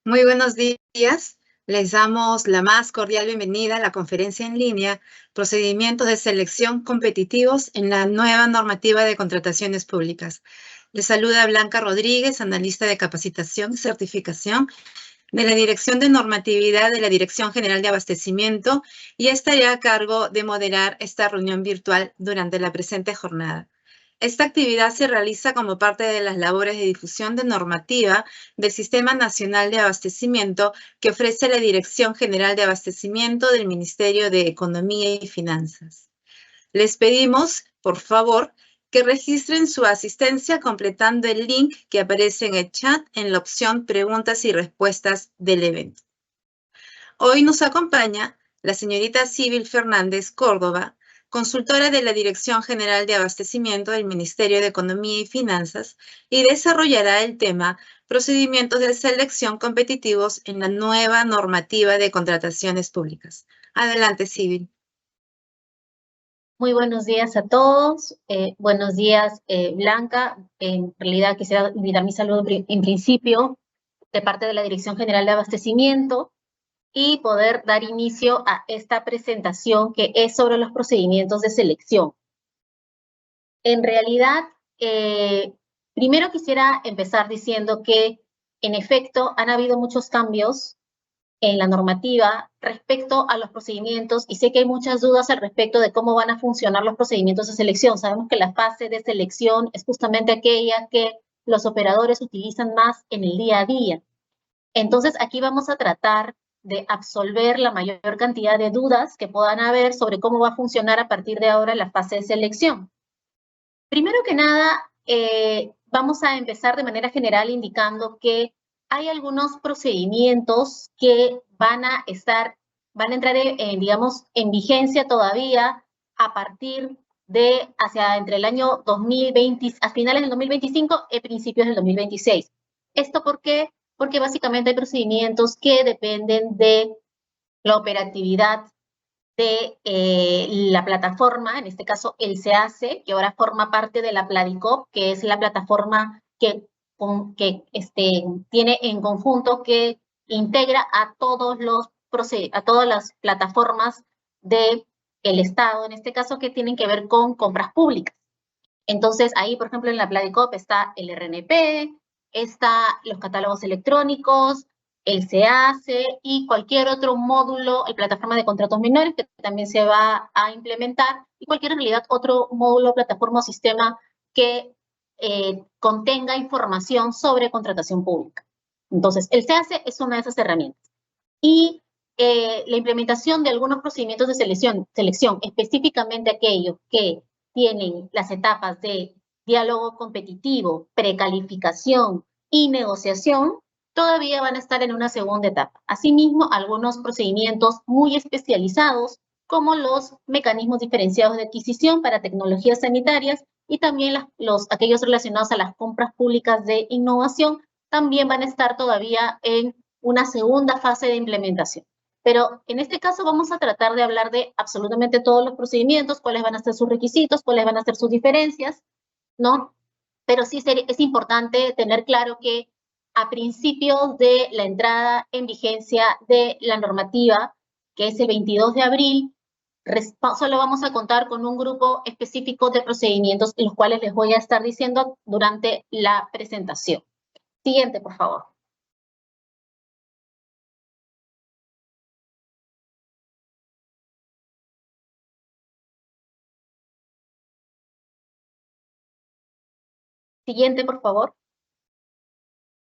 Muy buenos días. Les damos la más cordial bienvenida a la conferencia en línea Procedimientos de Selección Competitivos en la nueva normativa de contrataciones públicas. Les saluda Blanca Rodríguez, analista de capacitación y certificación de la Dirección de Normatividad de la Dirección General de Abastecimiento y estaré a cargo de moderar esta reunión virtual durante la presente jornada. Esta actividad se realiza como parte de las labores de difusión de normativa del Sistema Nacional de Abastecimiento que ofrece la Dirección General de Abastecimiento del Ministerio de Economía y Finanzas. Les pedimos, por favor, que registren su asistencia completando el link que aparece en el chat en la opción Preguntas y Respuestas del evento. Hoy nos acompaña la señorita Sibyl Fernández Córdoba, consultora de la Dirección General de Abastecimiento del Ministerio de Economía y Finanzas, y desarrollará el tema Procedimientos de Selección Competitivos en la nueva normativa de contrataciones públicas. Adelante, Sibyl. Muy buenos días a todos. Buenos días, Blanca. En realidad quisiera enviar mi saludo en principio de parte de la Dirección General de Abastecimiento y poder dar inicio a esta presentación que es sobre los procedimientos de selección. En realidad, primero quisiera empezar diciendo que, en efecto, han habido muchos cambios en la normativa respecto a los procedimientos y sé que hay muchas dudas al respecto de cómo van a funcionar los procedimientos de selección. Sabemos que la fase de selección es justamente aquella que los operadores utilizan más en el día a día. Entonces, aquí vamos a tratar de absolver la mayor cantidad de dudas que puedan haber sobre cómo va a funcionar a partir de ahora la fase de selección. Primero que nada, vamos a empezar de manera general indicando que hay algunos procedimientos que van a entrar digamos, en vigencia todavía a partir de entre el año 2020, a finales del 2025 y principios del 2026. ¿Esto por qué? Porque básicamente hay procedimientos que dependen de la operatividad de la plataforma, en este caso el SEACE, que ahora forma parte de la Pladicop, que es la plataforma que tiene en conjunto, que integra a todas las plataformas del Estado, en este caso que tienen que ver con compras públicas. Entonces ahí, por ejemplo, en la Pladicop está el RNP, está los catálogos electrónicos, el SEACE y cualquier otro módulo, la plataforma de contratos menores que también se va a implementar, y cualquier en realidad otro módulo, plataforma o sistema que contenga información sobre contratación pública. Entonces, el SEACE es una de esas herramientas. Y la implementación de algunos procedimientos de selección, específicamente aquellos que tienen las etapas de diálogo competitivo, precalificación y negociación, todavía van a estar en una segunda etapa. Asimismo, algunos procedimientos muy especializados, como los mecanismos diferenciados de adquisición para tecnologías sanitarias y también aquellos relacionados a las compras públicas de innovación, también van a estar todavía en una segunda fase de implementación. Pero en este caso vamos a tratar de hablar de absolutamente todos los procedimientos, cuáles van a ser sus requisitos, cuáles van a ser sus diferencias, ¿no? Pero sí es importante tener claro que a principios de la entrada en vigencia de la normativa, que es el 22 de abril, solo vamos a contar con un grupo específico de procedimientos, los cuales les voy a estar diciendo durante la presentación. Siguiente, por favor. Siguiente, por favor.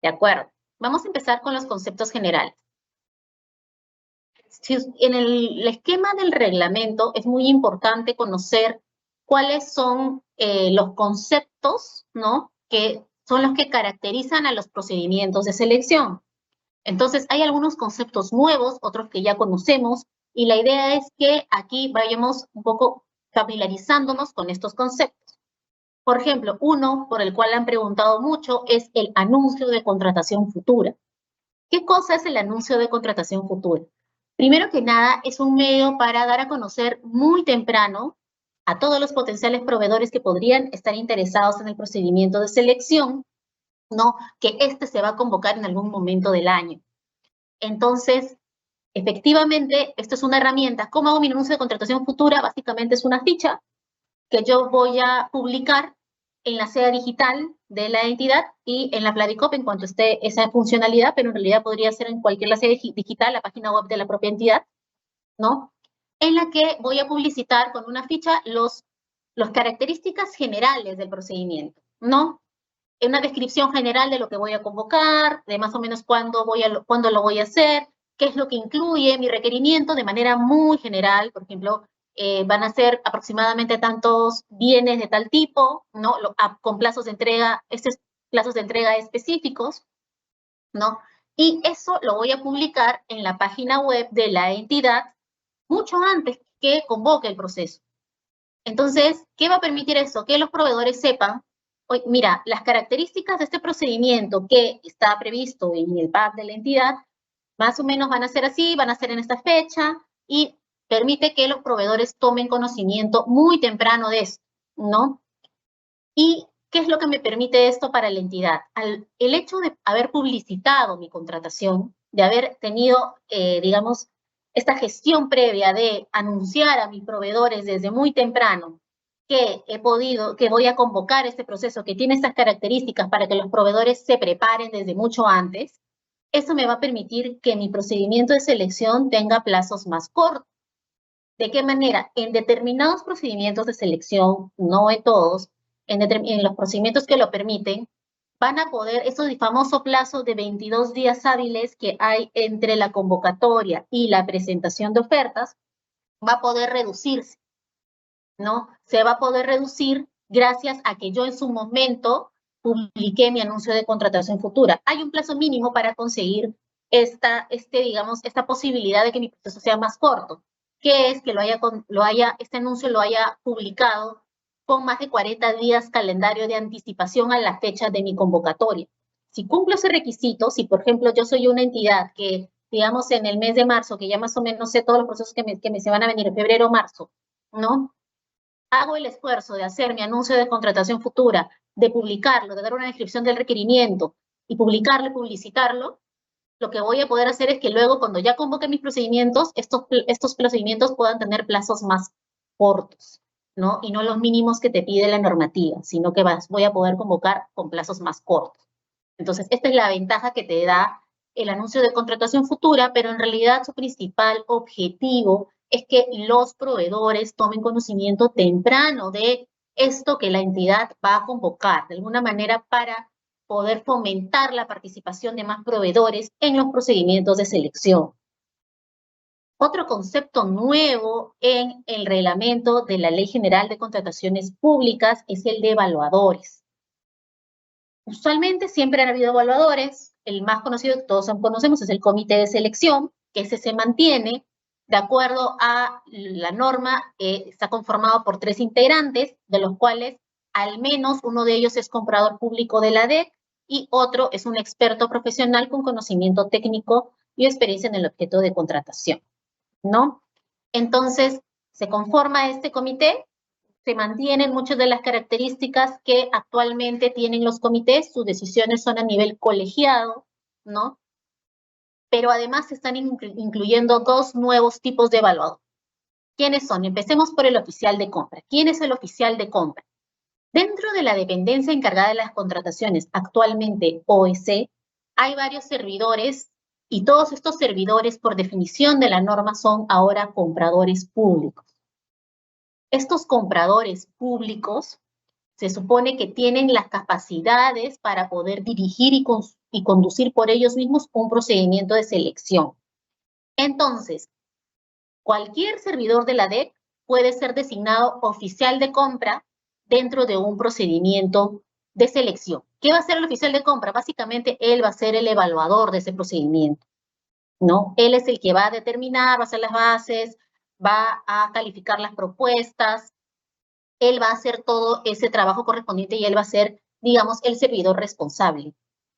De acuerdo. Vamos a empezar con los conceptos generales. En el esquema del reglamento es muy importante conocer cuáles son los conceptos, ¿no?, que son los que caracterizan a los procedimientos de selección. Entonces, hay algunos conceptos nuevos, otros que ya conocemos, y la idea es que aquí vayamos un poco familiarizándonos con estos conceptos. Por ejemplo, uno por el cual han preguntado mucho es el anuncio de contratación futura. ¿Qué cosa es el anuncio de contratación futura? Primero que nada, es un medio para dar a conocer muy temprano a todos los potenciales proveedores que podrían estar interesados en el procedimiento de selección, ¿no?, que este se va a convocar en algún momento del año. Entonces, efectivamente, esto es una herramienta. ¿Cómo hago mi anuncio de contratación futura? Básicamente es una ficha que yo voy a publicar en la sede digital de la entidad y en la Flavicop en cuanto esté esa funcionalidad, pero en realidad podría ser en cualquier sede digital, la página web de la propia entidad, ¿no? En la que voy a publicitar con una ficha las características generales del procedimiento, ¿no? Una descripción general de lo que voy a convocar, de más o menos cuándo lo voy a hacer, qué es lo que incluye mi requerimiento de manera muy general. Por ejemplo, van a ser aproximadamente tantos bienes de tal tipo, ¿no? Con plazos de entrega, plazos de entrega específicos, ¿no? Y eso lo voy a publicar en la página web de la entidad mucho antes que convoque el proceso. Entonces, ¿qué va a permitir eso? Que los proveedores sepan, oye, mira, las características de este procedimiento que está previsto en el PAC de la entidad, más o menos van a ser así, van a ser en esta fecha, y permite que los proveedores tomen conocimiento muy temprano de esto, ¿no? ¿Y qué es lo que me permite esto para la entidad? El hecho de haber publicitado mi contratación, de haber tenido, digamos, esta gestión previa de anunciar a mis proveedores desde muy temprano que voy a convocar este proceso que tiene estas características para que los proveedores se preparen desde mucho antes, eso me va a permitir que mi procedimiento de selección tenga plazos más cortos. ¿De qué manera? En determinados procedimientos de selección, no en todos, en los procedimientos que lo permiten, van a poder, esos famosos plazos de 22 días hábiles que hay entre la convocatoria y la presentación de ofertas, va a poder reducirse, ¿no? Se va a poder reducir gracias a que yo en su momento publiqué mi anuncio de contratación futura. Hay un plazo mínimo para conseguir esta posibilidad de que mi proceso sea más corto, que es que este anuncio lo haya publicado con más de 40 días calendario de anticipación a la fecha de mi convocatoria. Si cumplo ese requisito, si por ejemplo yo soy una entidad que, digamos, en el mes de marzo, que ya más o menos sé todos los procesos que me se van a venir en febrero o marzo, ¿no? Hago el esfuerzo de hacer mi anuncio de contratación futura, de publicarlo, de dar una descripción del requerimiento y publicarlo y publicitarlo, lo que voy a poder hacer es que luego, cuando ya convoque mis procedimientos, estos procedimientos puedan tener plazos más cortos, ¿no? Y no los mínimos que te pide la normativa, sino que voy a poder convocar con plazos más cortos. Entonces, esta es la ventaja que te da el anuncio de contratación futura, pero en realidad su principal objetivo es que los proveedores tomen conocimiento temprano de esto que la entidad va a convocar, de alguna manera para poder fomentar la participación de más proveedores en los procedimientos de selección. Otro concepto nuevo en el reglamento de la Ley General de Contrataciones Públicas es el de evaluadores. Usualmente siempre han habido evaluadores, el más conocido que todos conocemos es el comité de selección, que ese se mantiene de acuerdo a la norma, está conformado por 3 integrantes, de los cuales al menos uno de ellos es comprador público de la DEC y otro es un experto profesional con conocimiento técnico y experiencia en el objeto de contratación, ¿no? Entonces, se conforma este comité, se mantienen muchas de las características que actualmente tienen los comités, sus decisiones son a nivel colegiado, ¿no? Pero además se están incluyendo 2 nuevos tipos de evaluador. ¿Quiénes son? Empecemos por el oficial de compra. ¿Quién es el oficial de compra? Dentro de la dependencia encargada de las contrataciones, actualmente OEC, hay varios servidores y todos estos servidores, por definición de la norma, son ahora compradores públicos. Estos compradores públicos se supone que tienen las capacidades para poder dirigir y conducir por ellos mismos un procedimiento de selección. Entonces, cualquier servidor de la DEC puede ser designado oficial de compra dentro de un procedimiento de selección. ¿Qué va a hacer el oficial de compra? Básicamente, él va a ser el evaluador de ese procedimiento, ¿no? Él es el que va a determinar, va a hacer las bases, va a calificar las propuestas, él va a hacer todo ese trabajo correspondiente y él va a ser, digamos, el servidor responsable.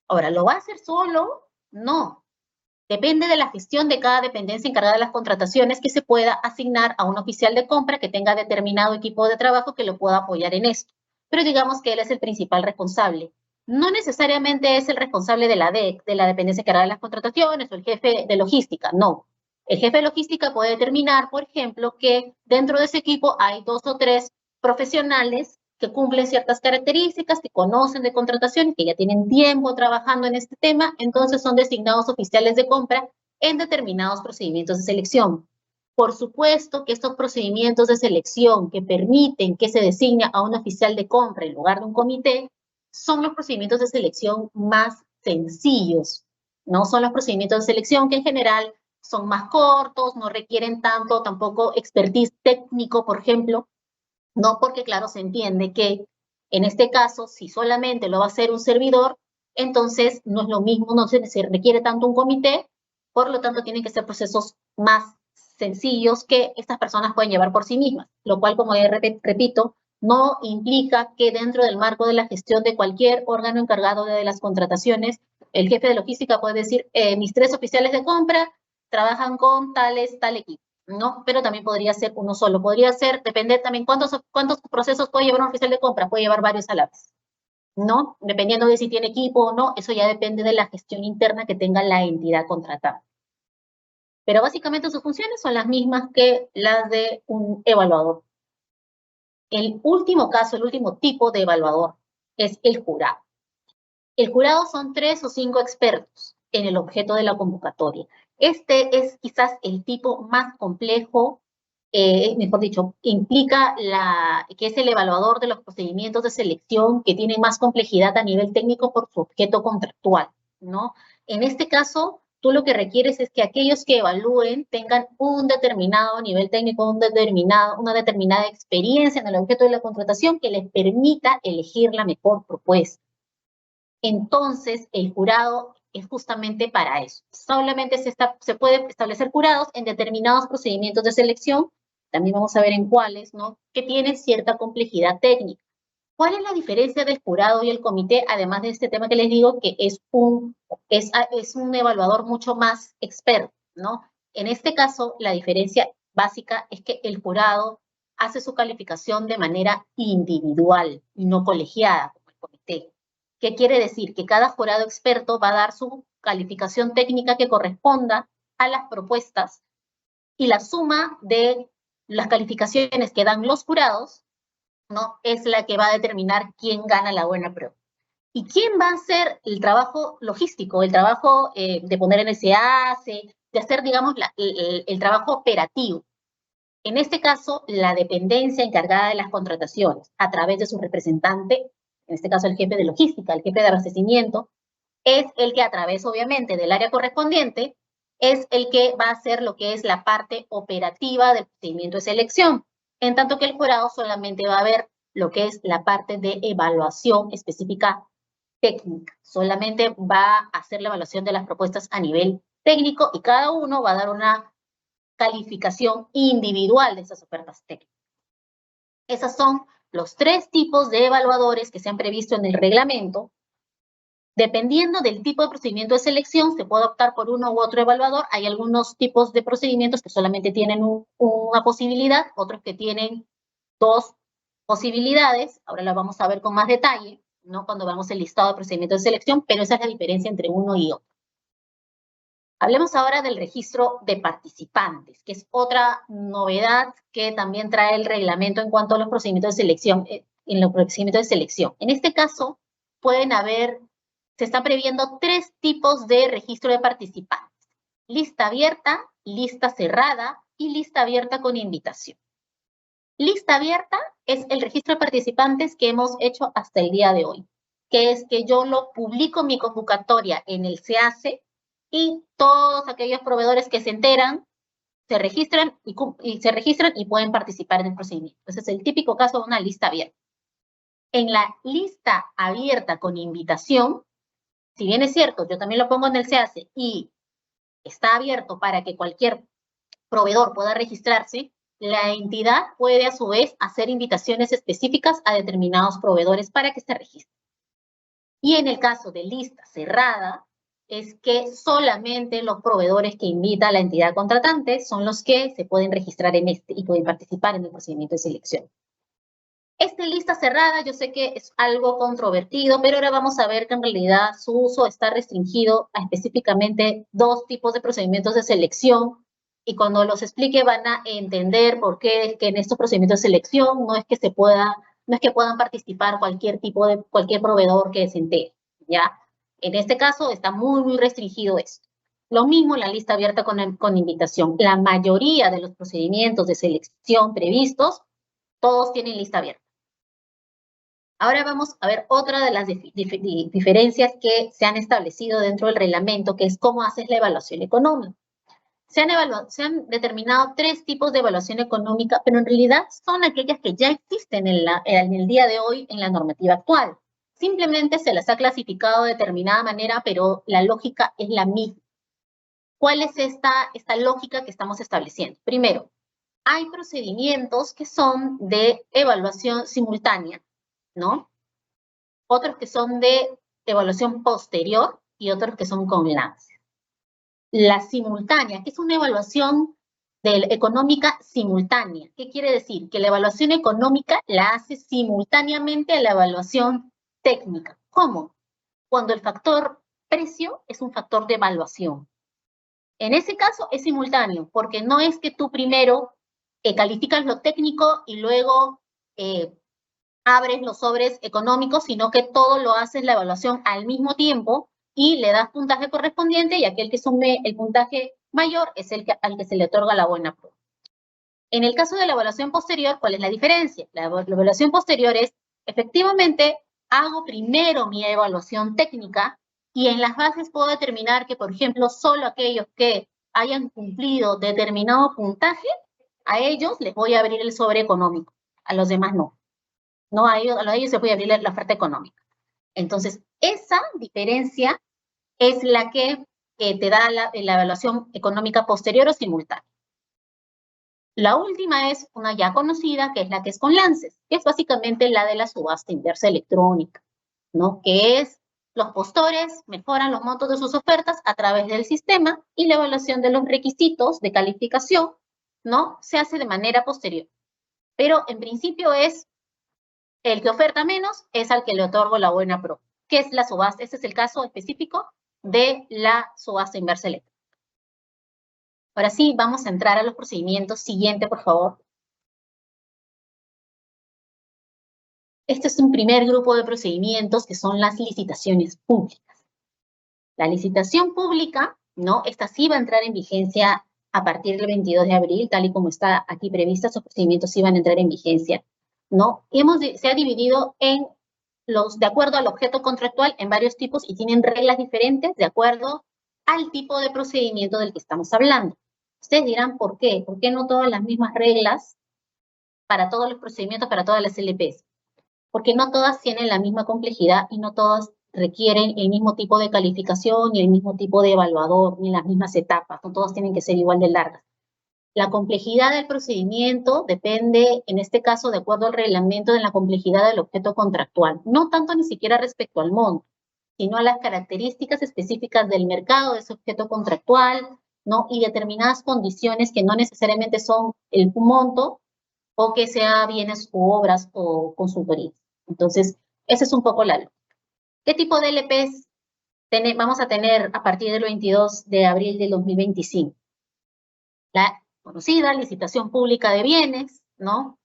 Ahora, ¿lo va a hacer solo? No. Depende de la gestión de cada dependencia encargada de las contrataciones que se pueda asignar a un oficial de compra que tenga determinado equipo de trabajo que lo pueda apoyar en esto. Pero digamos que él es el principal responsable. no necesariamente es el responsable de la DEC, de la dependencia encargada de las contrataciones, o el jefe de logística, no. El jefe de logística puede determinar, por ejemplo, que dentro de ese equipo hay 2 o 3 profesionales que cumplen ciertas características, que conocen de contratación, que ya tienen tiempo trabajando en este tema, entonces son designados oficiales de compra en determinados procedimientos de selección. Por supuesto que estos procedimientos de selección que permiten que se designe a un oficial de compra en lugar de un comité, son los procedimientos de selección más sencillos, ¿no? Son los procedimientos de selección que en general son más cortos, no requieren tanto tampoco expertise técnico, por ejemplo, no porque, claro, se entiende que en este caso, si solamente lo va a hacer un servidor, entonces no es lo mismo, no se requiere tanto un comité, por lo tanto tienen que ser procesos más sencillos que estas personas pueden llevar por sí mismas, lo cual, como repito, no implica que dentro del marco de la gestión de cualquier órgano encargado de las contrataciones, el jefe de logística puede decir, mis 3 oficiales de compra trabajan con tal equipo, ¿no? Pero también podría ser uno solo. Podría ser, depender también cuántos procesos puede llevar un oficial de compra, puede llevar varios a la vez, ¿no? Dependiendo de si tiene equipo o no, eso ya depende de la gestión interna que tenga la entidad contratada. Pero básicamente sus funciones son las mismas que las de un evaluador. El último caso, el último tipo de evaluador es el jurado. El jurado son 3 o 5 expertos en el objeto de la convocatoria. Este es quizás el tipo más complejo, mejor dicho, implica que es el evaluador de los procedimientos de selección que tienen más complejidad a nivel técnico por su objeto contractual, ¿no? En este caso, tú lo que requieres es que aquellos que evalúen tengan un determinado nivel técnico, una determinada experiencia en el objeto de la contratación que les permita elegir la mejor propuesta. Entonces, el jurado es justamente para eso. Solamente se puede establecer jurados en determinados procedimientos de selección, también vamos a ver en cuáles, ¿no? Que tienen cierta complejidad técnica. ¿Cuál es la diferencia del jurado y el comité? Además de este tema que les digo, que es un evaluador mucho más experto, ¿no? En este caso, la diferencia básica es que el jurado hace su calificación de manera individual y no colegiada, como el comité. ¿Qué quiere decir? Que cada jurado experto va a dar su calificación técnica que corresponda a las propuestas y la suma de las calificaciones que dan los jurados, ¿no? Es la que va a determinar quién gana la buena prueba. ¿Y quién va a hacer el trabajo logístico, el trabajo de poner en el CAC, de hacer, digamos, el trabajo operativo? En este caso, la dependencia encargada de las contrataciones, a través de su representante, en este caso el jefe de logística, el jefe de abastecimiento, es el que a través, obviamente, del área correspondiente, es el que va a hacer lo que es la parte operativa del procedimiento de selección, en tanto que el jurado solamente va a ver lo que es la parte de evaluación específica técnica. Solamente va a hacer la evaluación de las propuestas a nivel técnico y cada uno va a dar una calificación individual de esas ofertas técnicas. Esos son los 3 tipos de evaluadores que se han previsto en el reglamento. Dependiendo del tipo de procedimiento de selección, se puede optar por uno u otro evaluador. Hay algunos tipos de procedimientos que solamente tienen una posibilidad, otros que tienen 2 posibilidades. Ahora las vamos a ver con más detalle, ¿no? Cuando veamos el listado de procedimientos de selección, pero esa es la diferencia entre uno y otro. Hablemos ahora del registro de participantes, que es otra novedad que también trae el reglamento en cuanto a los procedimientos de selección, En este caso, se están previendo 3 tipos de registro de participantes: lista abierta, lista cerrada y lista abierta con invitación. Lista abierta es el registro de participantes que hemos hecho hasta el día de hoy, que es que yo lo publico mi convocatoria en el CAC y todos aquellos proveedores que se enteran se registran y pueden participar en el procedimiento. Ese es el típico caso de una lista abierta. En la lista abierta con invitación, si bien es cierto, yo también lo pongo en el CAC y está abierto para que cualquier proveedor pueda registrarse, la entidad puede a su vez hacer invitaciones específicas a determinados proveedores para que se registren. Y en el caso de lista cerrada, es que solamente los proveedores que invita la entidad contratante son los que se pueden registrar en este y pueden participar en el procedimiento de selección. Esta lista cerrada, yo sé que es algo controvertido, pero ahora vamos a ver que en realidad su uso está restringido a específicamente 2 tipos de procedimientos de selección, y cuando los explique van a entender por qué es que en estos procedimientos de selección no es que puedan participar cualquier proveedor que se entere, ¿ya? En este caso está muy restringido esto. Lo mismo en la lista abierta con invitación. La mayoría de los procedimientos de selección previstos, todos tienen lista abierta. Ahora vamos a ver otra de las diferencias que se han establecido dentro del reglamento, que es cómo haces la evaluación económica. Se han determinado 3 tipos de evaluación económica, pero en realidad son aquellas que ya existen en el día de hoy en la normativa actual. Simplemente se las ha clasificado de determinada manera, pero la lógica es la misma. ¿Cuál es esta lógica que estamos estableciendo? Primero, hay procedimientos que son de evaluación simultánea, ¿no? Otros que son de evaluación posterior y otros que son con lance. La simultánea, que es una evaluación económica simultánea. ¿Qué quiere decir? Que la evaluación económica la hace simultáneamente a la evaluación técnica. ¿Cómo? Cuando el factor precio es un factor de evaluación. En ese caso es simultáneo, porque no es que tú primero calificas lo técnico y luego abres los sobres económicos, sino que todo lo haces la evaluación al mismo tiempo y le das puntaje correspondiente, y aquel que sume el puntaje mayor es al que se le otorga la buena prueba. En el caso de la evaluación posterior, ¿cuál es la diferencia? La evaluación posterior es, efectivamente, hago primero mi evaluación técnica y en las bases puedo determinar que, por ejemplo, solo aquellos que hayan cumplido determinado puntaje, a ellos les voy a abrir el sobre económico, a los demás no. No, a ellos se puede abrir la oferta económica. Entonces, esa diferencia es la que te da la evaluación económica posterior o simultánea. La última es una ya conocida, que es la que es con lances, que es básicamente la de la subasta inversa electrónica, ¿no? Que es los postores mejoran los montos de sus ofertas a través del sistema y la evaluación de los requisitos de calificación, ¿no? Se hace de manera posterior. Pero en principio es el que oferta menos es al que le otorgo la buena pro. ¿Qué es la subasta? Este es el caso específico de la subasta inversa electrónica. Ahora sí, vamos a entrar a los procedimientos. Siguiente, por favor. Este es un primer grupo de procedimientos que son las licitaciones públicas. La licitación pública, ¿no? Esta sí va a entrar en vigencia a partir del 22 de abril, tal y como está aquí prevista, esos procedimientos sí van a entrar en vigencia, ¿no? Se ha dividido de acuerdo al objeto contractual en varios tipos y tienen reglas diferentes de acuerdo al tipo de procedimiento del que estamos hablando. Ustedes dirán, ¿por qué? ¿Por qué no todas las mismas reglas para todos los procedimientos, para todas las LPs? Porque no todas tienen la misma complejidad y no todas requieren el mismo tipo de calificación ni el mismo tipo de evaluador ni las mismas etapas. No todas tienen que ser igual de largas. La complejidad del procedimiento depende, en este caso, de acuerdo al reglamento, de la complejidad del objeto contractual. No tanto ni siquiera respecto al monto, sino a las características específicas del mercado de ese objeto contractual, ¿no? Y determinadas condiciones que no necesariamente son el monto o que sea bienes u obras o consultorías. Entonces, esa es un poco la lógica. ¿Qué tipo de LPs vamos a tener a partir del 22 de abril del 2025? La conocida licitación pública de bienes, ¿no?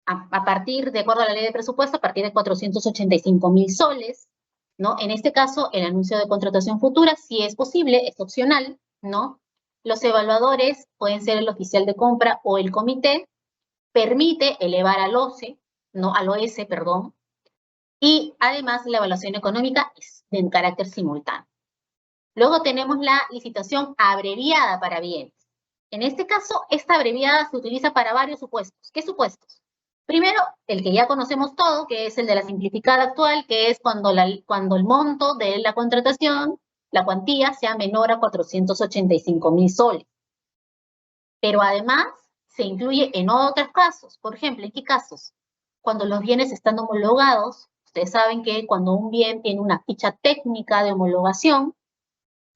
A partir, de acuerdo a la ley de presupuesto, a partir de 485.000 soles, ¿no? En este caso, el anuncio de contratación futura, si es posible, es opcional, ¿no? Los evaluadores pueden ser el oficial de compra o el comité, permite elevar al OCE, ¿no? Al OS, perdón, y además la evaluación económica es de carácter simultáneo. Luego tenemos la licitación abreviada para bienes. En este caso, esta abreviada se utiliza para varios supuestos. ¿Qué supuestos? Primero, el que ya conocemos todo, que es el de la simplificada actual, que es cuando el monto de la contratación, la cuantía, sea menor a 485.000 soles. Pero además, se incluye en otros casos. Por ejemplo, ¿en qué casos? Cuando los bienes están homologados, ustedes saben que cuando un bien tiene una ficha técnica de homologación,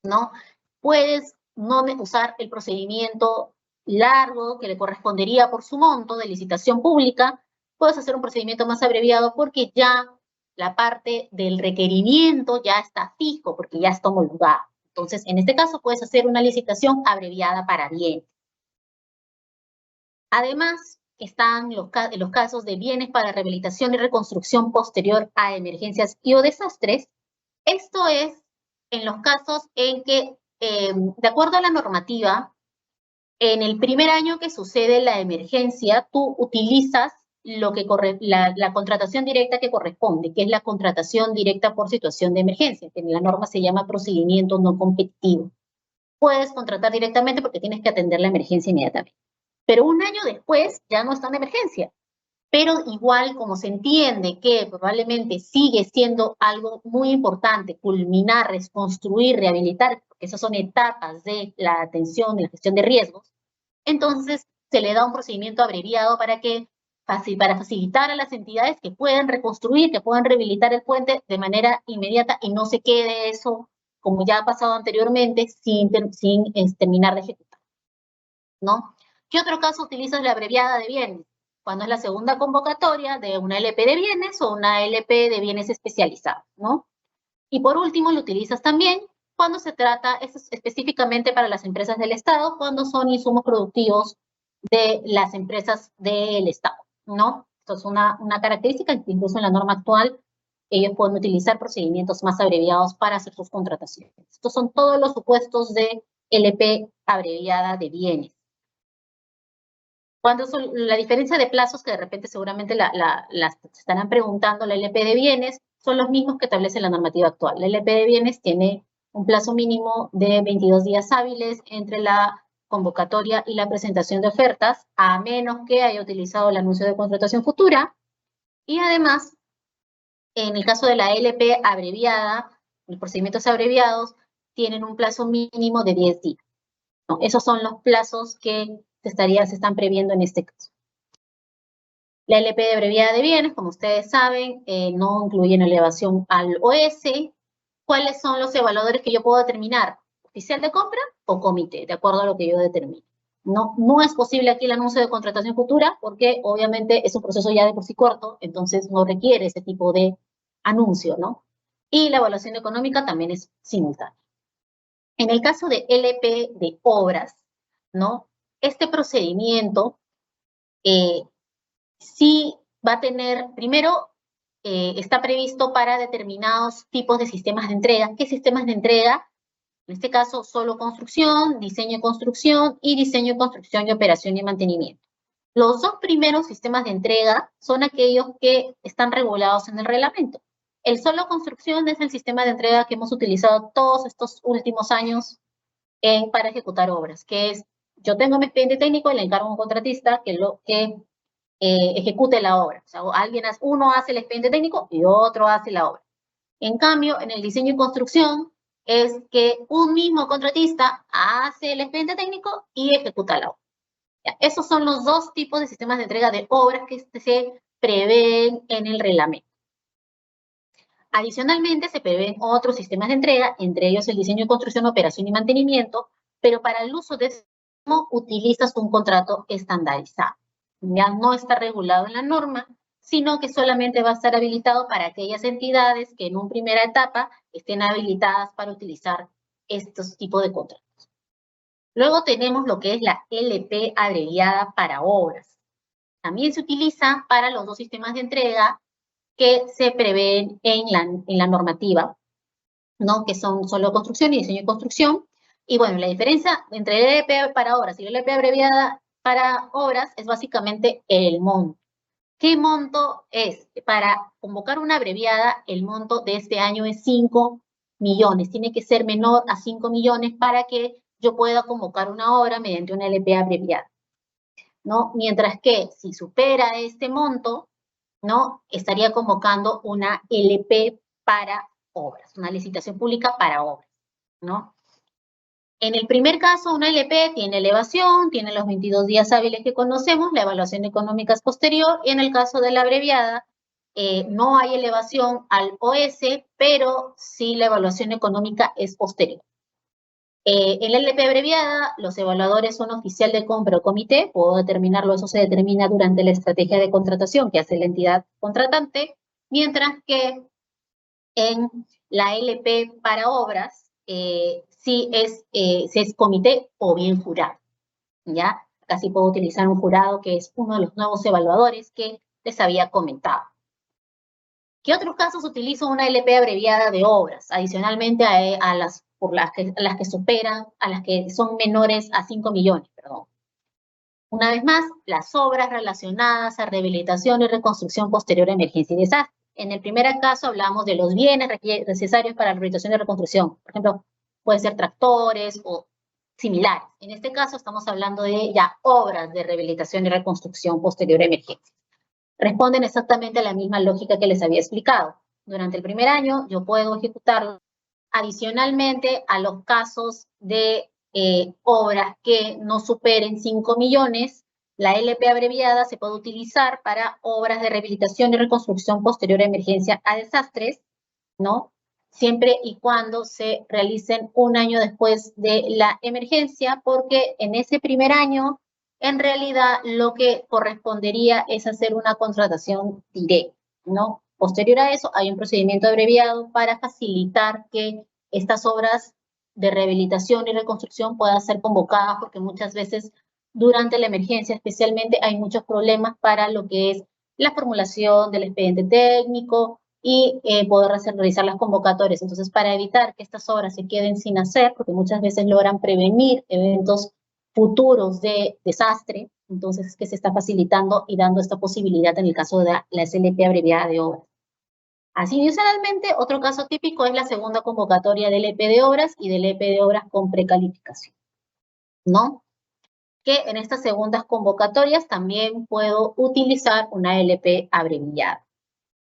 ¿no? Puedes no usar el procedimiento largo que le correspondería por su monto de licitación pública puedes hacer un procedimiento más abreviado porque ya la parte del requerimiento ya está fijo, porque ya está homologado. Entonces, en este caso, puedes hacer una licitación abreviada para bienes. Además, están los casos de bienes para rehabilitación y reconstrucción posterior a emergencias y o desastres. Esto es en los casos en que, de acuerdo a la normativa, en el primer año que sucede la emergencia, tú utilizas la contratación directa que corresponde, que es la contratación directa por situación de emergencia, que en la norma se llama procedimiento no competitivo. Puedes contratar directamente porque tienes que atender la emergencia inmediatamente. Pero un año después ya no está en emergencia. Pero igual, como se entiende que probablemente sigue siendo algo muy importante, culminar, reconstruir, rehabilitar, porque esas son etapas de la atención y la gestión de riesgos, entonces se le da un procedimiento abreviado para facilitar a las entidades que puedan reconstruir, que puedan rehabilitar el puente de manera inmediata y no se quede eso, como ya ha pasado anteriormente, sin terminar de ejecutar, ¿no? ¿Qué otro caso utilizas la abreviada de bienes? Cuando es la segunda convocatoria de una LP de bienes o una LP de bienes especializados, ¿no? Y por último, lo utilizas también cuando se trata específicamente para las empresas del Estado, cuando son insumos productivos de las empresas del Estado, ¿no? Esto es una característica que incluso en la norma actual ellos pueden utilizar procedimientos más abreviados para hacer sus contrataciones. Estos son todos los supuestos de LP abreviada de bienes. Cuando son la diferencia de plazos, que de repente seguramente las estarán preguntando, la LP de bienes son los mismos que establece la normativa actual. La LP de bienes tiene un plazo mínimo de 22 días hábiles entre la convocatoria y la presentación de ofertas, a menos que haya utilizado el anuncio de contratación futura. Y además, en el caso de la LP abreviada, los procedimientos abreviados tienen un plazo mínimo de 10 días. ¿No? Esos son los plazos que se están previendo en este caso. La LP de abreviada de bienes, como ustedes saben, no incluyen elevación al OS. ¿Cuáles son los evaluadores que yo puedo determinar? ¿Oficial de compra o comité? De acuerdo a lo que yo determine. No es posible aquí el anuncio de contratación futura porque obviamente es un proceso ya de por sí corto, entonces no requiere ese tipo de anuncio, ¿no? Y la evaluación económica también es simultánea. En el caso de LP de obras, ¿no? Este procedimiento sí va a tener, primero, está previsto para determinados tipos de sistemas de entrega. ¿Qué sistemas de entrega? En este caso, solo construcción, diseño y construcción y operación y mantenimiento. Los dos primeros sistemas de entrega son aquellos que están regulados en el reglamento. El solo construcción es el sistema de entrega que hemos utilizado todos estos últimos años para ejecutar obras, que es, yo tengo mi expediente técnico y le encargo a un contratista que ejecute la obra. O sea, uno hace el expediente técnico y otro hace la obra. En cambio, en el diseño y construcción es que un mismo contratista hace el expediente técnico y ejecuta la obra. Ya, esos son los dos tipos de sistemas de entrega de obras que se prevén en el reglamento. Adicionalmente, se prevén otros sistemas de entrega, entre ellos el diseño y construcción, operación y mantenimiento, pero para el uso de este utilizas un contrato estandarizado. Ya no está regulado en la norma, sino que solamente va a estar habilitado para aquellas entidades que en una primera etapa estén habilitadas para utilizar estos tipos de contratos. Luego tenemos lo que es la LP abreviada para obras. También se utiliza para los dos sistemas de entrega que se prevén en la normativa, ¿no? Que son solo construcción y diseño y construcción. Y bueno, la diferencia entre el LP para obras y la LP abreviada para obras es básicamente el monto. ¿Qué monto es? Para convocar una abreviada, el monto de este año es 5 millones. Tiene que ser menor a 5 millones para que yo pueda convocar una obra mediante una LP abreviada, ¿no? Mientras que si supera este monto, ¿no? Estaría convocando una LP para obras, una licitación pública para obras, ¿no? En el primer caso, una LP tiene elevación, tiene los 22 días hábiles que conocemos, la evaluación económica es posterior, y en el caso de la abreviada, no hay elevación al OS, pero sí la evaluación económica es posterior. En la LP abreviada, los evaluadores son oficial de compra o comité, puedo determinarlo, eso se determina durante la estrategia de contratación que hace la entidad contratante, mientras que en la LP para obras, si es comité o bien jurado, ¿ya? Acá sí puedo utilizar un jurado que es uno de los nuevos evaluadores que les había comentado. ¿Qué otros casos utilizo una LP abreviada de obras? Adicionalmente a las que superan, a las que son menores a 5 millones, perdón. Una vez más, las obras relacionadas a rehabilitación y reconstrucción posterior a emergencia y desastre. En el primer caso hablamos de los bienes necesarios para la rehabilitación y reconstrucción. Por ejemplo, pueden ser tractores o similares. En este caso estamos hablando de ya obras de rehabilitación y reconstrucción posterior a emergencia. Responden exactamente a la misma lógica que les había explicado. Durante el primer año yo puedo ejecutarlo. Adicionalmente a los casos de obras que no superen 5 millones, la LP abreviada se puede utilizar para obras de rehabilitación y reconstrucción posterior a emergencia a desastres, ¿no? Siempre y cuando se realicen un año después de la emergencia, porque en ese primer año, en realidad, lo que correspondería es hacer una contratación directa, ¿no? Posterior a eso, hay un procedimiento abreviado para facilitar que estas obras de rehabilitación y reconstrucción puedan ser convocadas, porque muchas veces durante la emergencia especialmente hay muchos problemas para lo que es la formulación del expediente técnico y poder realizar las convocatorias. Entonces, para evitar que estas obras se queden sin hacer, porque muchas veces logran prevenir eventos futuros de desastre, entonces es que se está facilitando y dando esta posibilidad en el caso de la SLP abreviada de obras. Adicionalmente, otro caso típico es la segunda convocatoria del EP de obras y del EP de obras con precalificación, ¿no? Que en estas segundas convocatorias también puedo utilizar una LP abreviada.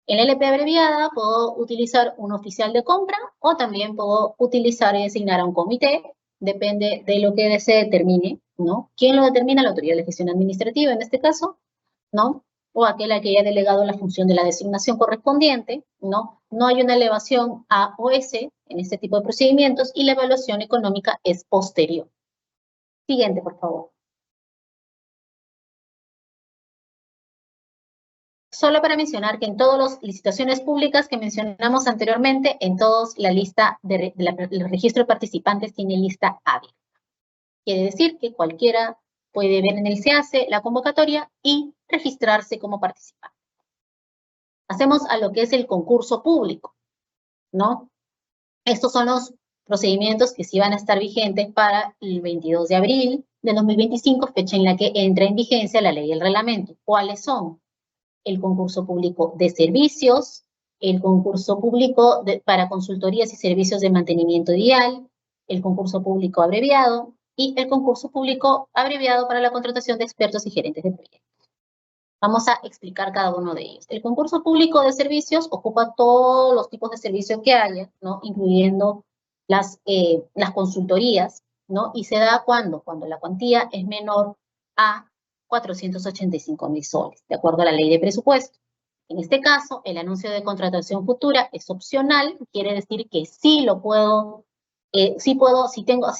En la LP abreviada puedo utilizar un oficial de compra o también puedo utilizar y designar a un comité, depende de lo que se determine, ¿no? ¿Quién lo determina? La autoridad de gestión administrativa en este caso, ¿no? O aquel a que haya delegado la función de la designación correspondiente, ¿no? No hay una elevación a o S en este tipo de procedimientos y la evaluación económica es posterior. Siguiente, por favor. Solo para mencionar que en todas las licitaciones públicas que mencionamos anteriormente, en todos la lista del registro de participantes tiene lista abierta. Quiere decir que cualquiera puede ver en el CAC la convocatoria y registrarse como participante. Pasemos a lo que es el concurso público, ¿no? Estos son los procedimientos que sí van a estar vigentes para el 22 de abril de 2025, fecha en la que entra en vigencia la ley y el reglamento. ¿Cuáles son? El concurso público de servicios, el concurso público para consultorías y servicios de mantenimiento vial, el concurso público abreviado y el concurso público abreviado para la contratación de expertos y gerentes de proyectos. Vamos a explicar cada uno de ellos. El concurso público de servicios ocupa todos los tipos de servicios que haya, ¿no? Incluyendo las consultorías, ¿no? Y se da cuando la cuantía es menor a 485.000 soles, de acuerdo a la ley de presupuesto. En este caso, el anuncio de contratación futura es opcional, quiere decir que sí lo puedo, si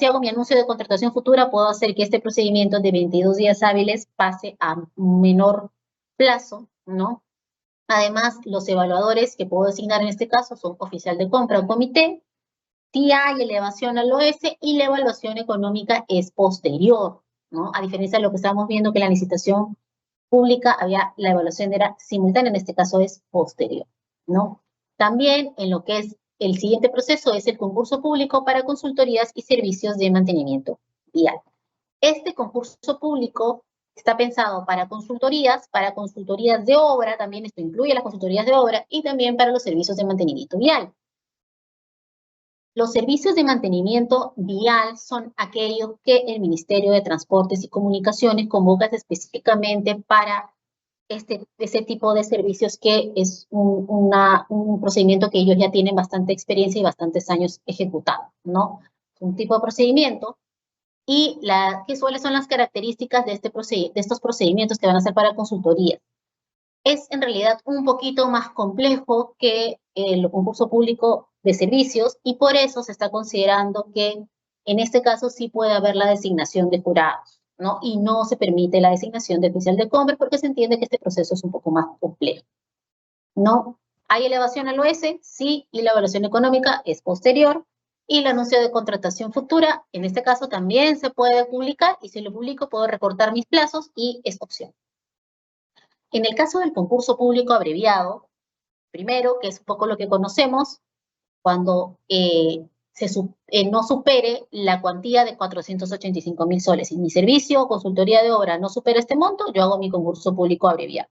hago mi anuncio de contratación futura, puedo hacer que este procedimiento de 22 días hábiles pase a menor plazo, ¿no? Además, los evaluadores que puedo designar en este caso son oficial de compra o comité, si hay elevación al OS y la evaluación económica es posterior, ¿no? A diferencia de lo que estamos viendo que la licitación pública la evaluación era simultánea, en este caso es posterior, ¿no? También en lo que es el siguiente proceso es el concurso público para consultorías y servicios de mantenimiento vial. Este concurso público está pensado para consultorías de obra, también esto incluye las consultorías de obra y también para los servicios de mantenimiento vial. Los servicios de mantenimiento vial son aquellos que el Ministerio de Transportes y Comunicaciones convoca específicamente para ese tipo de servicios que es un procedimiento que ellos ya tienen bastante experiencia y bastantes años ejecutando, ¿no? Un tipo de procedimiento. Y ¿cuáles son las características de estos procedimientos que van a ser para consultorías? Es en realidad un poquito más complejo que el concurso público de servicios y por eso se está considerando que en este caso sí puede haber la designación de jurados, ¿no? Y no se permite la designación de oficial de compras porque se entiende que este proceso es un poco más complejo, ¿no? ¿Hay elevación al OS? Sí, y la evaluación económica es posterior. Y el anuncio de contratación futura, en este caso también se puede publicar, y si lo publico puedo recortar mis plazos y es opción. En el caso del concurso público abreviado, primero, que es un poco lo que conocemos, cuando no supere la cuantía de 485.000 soles. Si mi servicio o consultoría de obra no supera este monto, yo hago mi concurso público abreviado.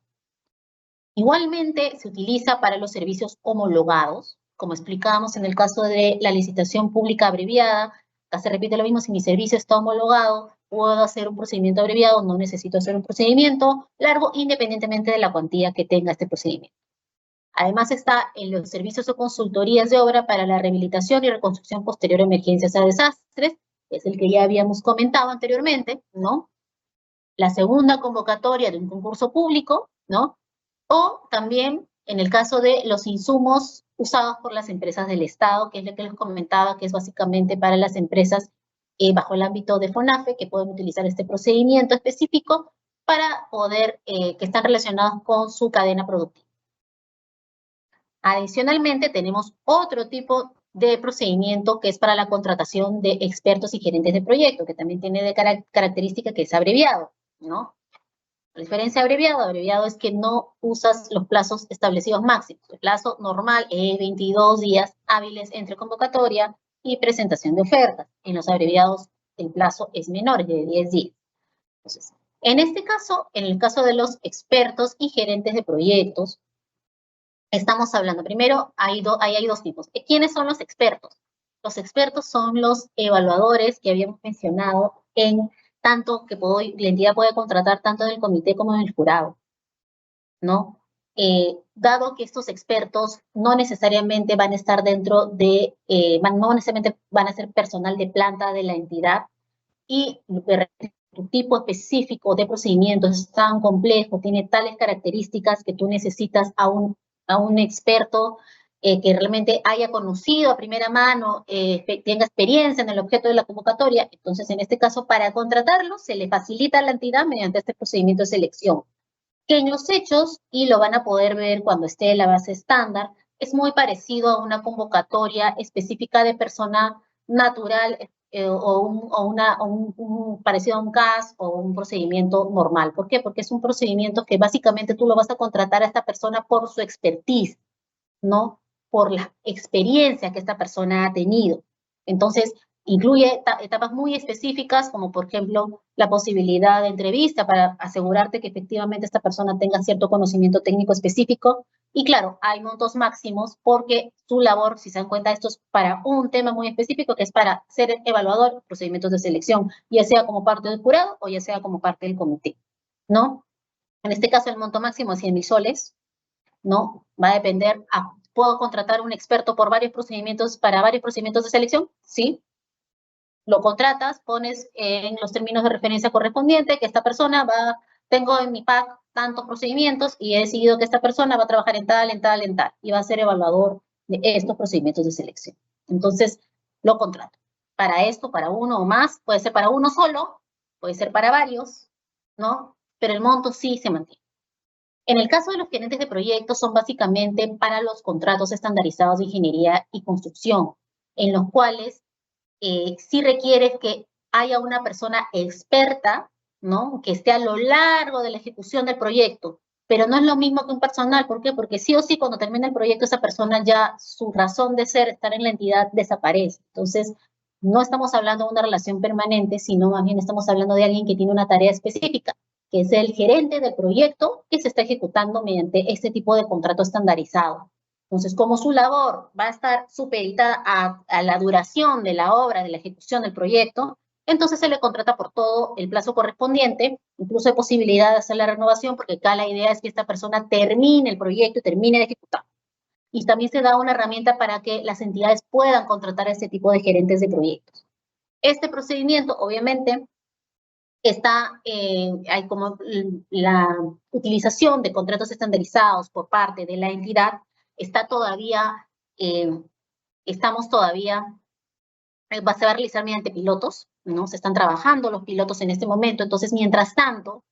Igualmente se utiliza para los servicios homologados, como explicábamos en el caso de la licitación pública abreviada. Acá se repite lo mismo, si mi servicio está homologado, puedo hacer un procedimiento abreviado, no necesito hacer un procedimiento largo, independientemente de la cuantía que tenga este procedimiento. Además está en los servicios o consultorías de obra para la rehabilitación y reconstrucción posterior a emergencias o desastres, que es el que ya habíamos comentado anteriormente, ¿no? La segunda convocatoria de un concurso público, ¿no? O también en el caso de los insumos usados por las empresas del Estado, que es lo que les comentaba, que es básicamente para las empresas bajo el ámbito de FONAFE, que pueden utilizar este procedimiento específico para poder, que están relacionados con su cadena productiva. Adicionalmente, tenemos otro tipo de procedimiento que es para la contratación de expertos y gerentes de proyecto, que también tiene de característica que es abreviado, ¿no? La diferencia abreviado es que no usas los plazos establecidos máximos. El plazo normal es 22 días hábiles entre convocatoria y presentación de ofertas. En los abreviados el plazo es menor, de 10 días. Entonces, en este caso, en el caso de los expertos y gerentes de proyectos, estamos hablando, primero, ahí hay dos tipos. ¿Quiénes son los expertos? Los expertos son los evaluadores que habíamos mencionado en tanto que la entidad puede contratar tanto en el comité como en el jurado, ¿no? Dado que estos expertos no necesariamente van a estar dentro de, no necesariamente van a ser personal de planta de la entidad y tu tipo específico de procedimientos es tan complejo, tiene tales características que tú necesitas a un experto que realmente haya conocido a primera mano, tenga experiencia en el objeto de la convocatoria. Entonces, en este caso, para contratarlo, se le facilita a la entidad mediante este procedimiento de selección, que en los hechos, y lo van a poder ver cuando esté en la base estándar, es muy parecido a una convocatoria específica de persona natural parecido a un CAS o un procedimiento normal. ¿Por qué? Porque es un procedimiento que básicamente tú lo vas a contratar a esta persona por su expertise, ¿no? Por la experiencia que esta persona ha tenido. Entonces, incluye etapas muy específicas, como por ejemplo la posibilidad de entrevista para asegurarte que efectivamente esta persona tenga cierto conocimiento técnico específico. Y claro, hay montos máximos porque su labor, si se dan cuenta, esto es para un tema muy específico, que es para ser evaluador, procedimientos de selección, ya sea como parte del jurado o ya sea como parte del comité, ¿no? En este caso, el monto máximo es 100.000 soles, ¿no? Va a depender, ¿puedo contratar un experto por varios procedimientos, para varios procedimientos de selección? Sí. Lo contratas, pones en los términos de referencia correspondiente que esta persona tengo en mi PAC tantos procedimientos y he decidido que esta persona va a trabajar en tal, en tal, en tal, y va a ser evaluador de estos procedimientos de selección. Entonces, lo contrato. Para esto, para uno o más, puede ser para uno solo, puede ser para varios, ¿no? Pero el monto sí se mantiene. En el caso de los gerentes de proyectos, son básicamente para los contratos estandarizados de ingeniería y construcción, en los cuales sí requiere que haya una persona experta, ¿no? Que esté a lo largo de la ejecución del proyecto, pero no es lo mismo que un personal. ¿Por qué? Porque sí o sí, cuando termina el proyecto, esa persona ya, su razón de ser, estar en la entidad, desaparece. Entonces, no estamos hablando de una relación permanente, sino más bien estamos hablando de alguien que tiene una tarea específica, que es el gerente del proyecto que se está ejecutando mediante este tipo de contrato estandarizado. Entonces, como su labor va a estar supeditada a la duración de la obra, de la ejecución del proyecto, entonces se le contrata por todo el plazo correspondiente. Incluso hay posibilidad de hacer la renovación, porque acá la idea es que esta persona termine el proyecto y termine de ejecutar. Y también se da una herramienta para que las entidades puedan contratar a este tipo de gerentes de proyectos. Este procedimiento, obviamente, hay como la utilización de contratos estandarizados por parte de la entidad, estamos todavía se va a realizar mediante pilotos, ¿no? Se están trabajando los pilotos en este momento, entonces, mientras tanto,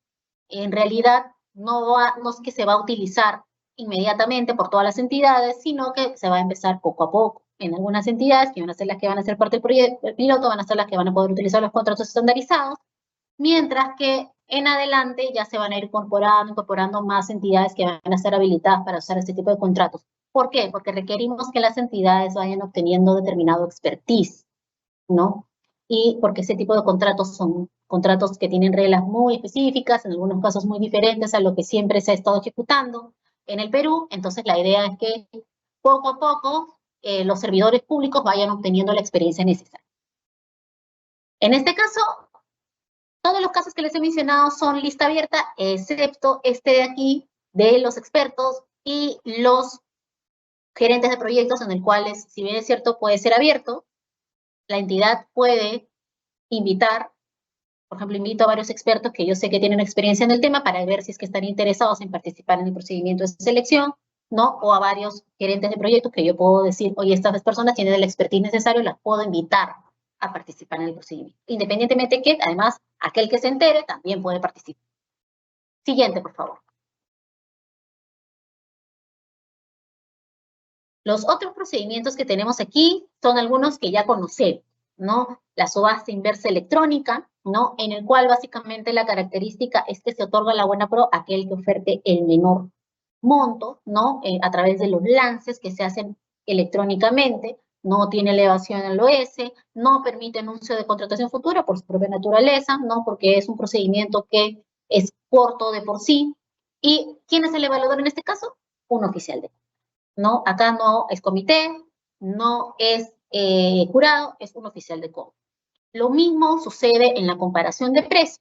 en realidad no es que se va a utilizar inmediatamente por todas las entidades, sino que se va a empezar poco a poco. En algunas entidades, que van a ser las que van a ser parte del proyecto, el piloto, van a ser las que van a poder utilizar los contratos estandarizados, mientras que en adelante ya se van a ir incorporando más entidades que van a ser habilitadas para usar este tipo de contratos. ¿Por qué? Porque requerimos que las entidades vayan obteniendo determinado expertise, ¿no? Y porque ese tipo de contratos son contratos que tienen reglas muy específicas, en algunos casos muy diferentes a lo que siempre se ha estado ejecutando en el Perú. Entonces, la idea es que poco a poco los servidores públicos vayan obteniendo la experiencia necesaria. En este caso, todos los casos que les he mencionado son lista abierta, excepto este de aquí, de los expertos y los gerentes de proyectos, en el cual, si bien es cierto, puede ser abierto, la entidad puede invitar, por ejemplo, invito a varios expertos que yo sé que tienen experiencia en el tema para ver si es que están interesados en participar en el procedimiento de selección, ¿no? O a varios gerentes de proyectos que yo puedo decir, oye, estas personas tienen el expertise necesario, las puedo invitar a participar en el procedimiento. Independientemente que, además, aquel que se entere también puede participar. Siguiente, por favor. Los otros procedimientos que tenemos aquí son algunos que ya conocemos, ¿no? La subasta inversa electrónica, ¿no? En el cual básicamente la característica es que se otorga la buena pro a aquel que oferte el menor monto, ¿no? A través de los lances que se hacen electrónicamente, no tiene elevación en el OS, no permite anuncio de contratación futura por su propia naturaleza, ¿no? Porque es un procedimiento que es corto de por sí. ¿Y quién es el evaluador en este caso? Un oficial de, ¿no? Acá no es comité, no es jurado, es un oficial de compra. Lo mismo sucede en la comparación de precios.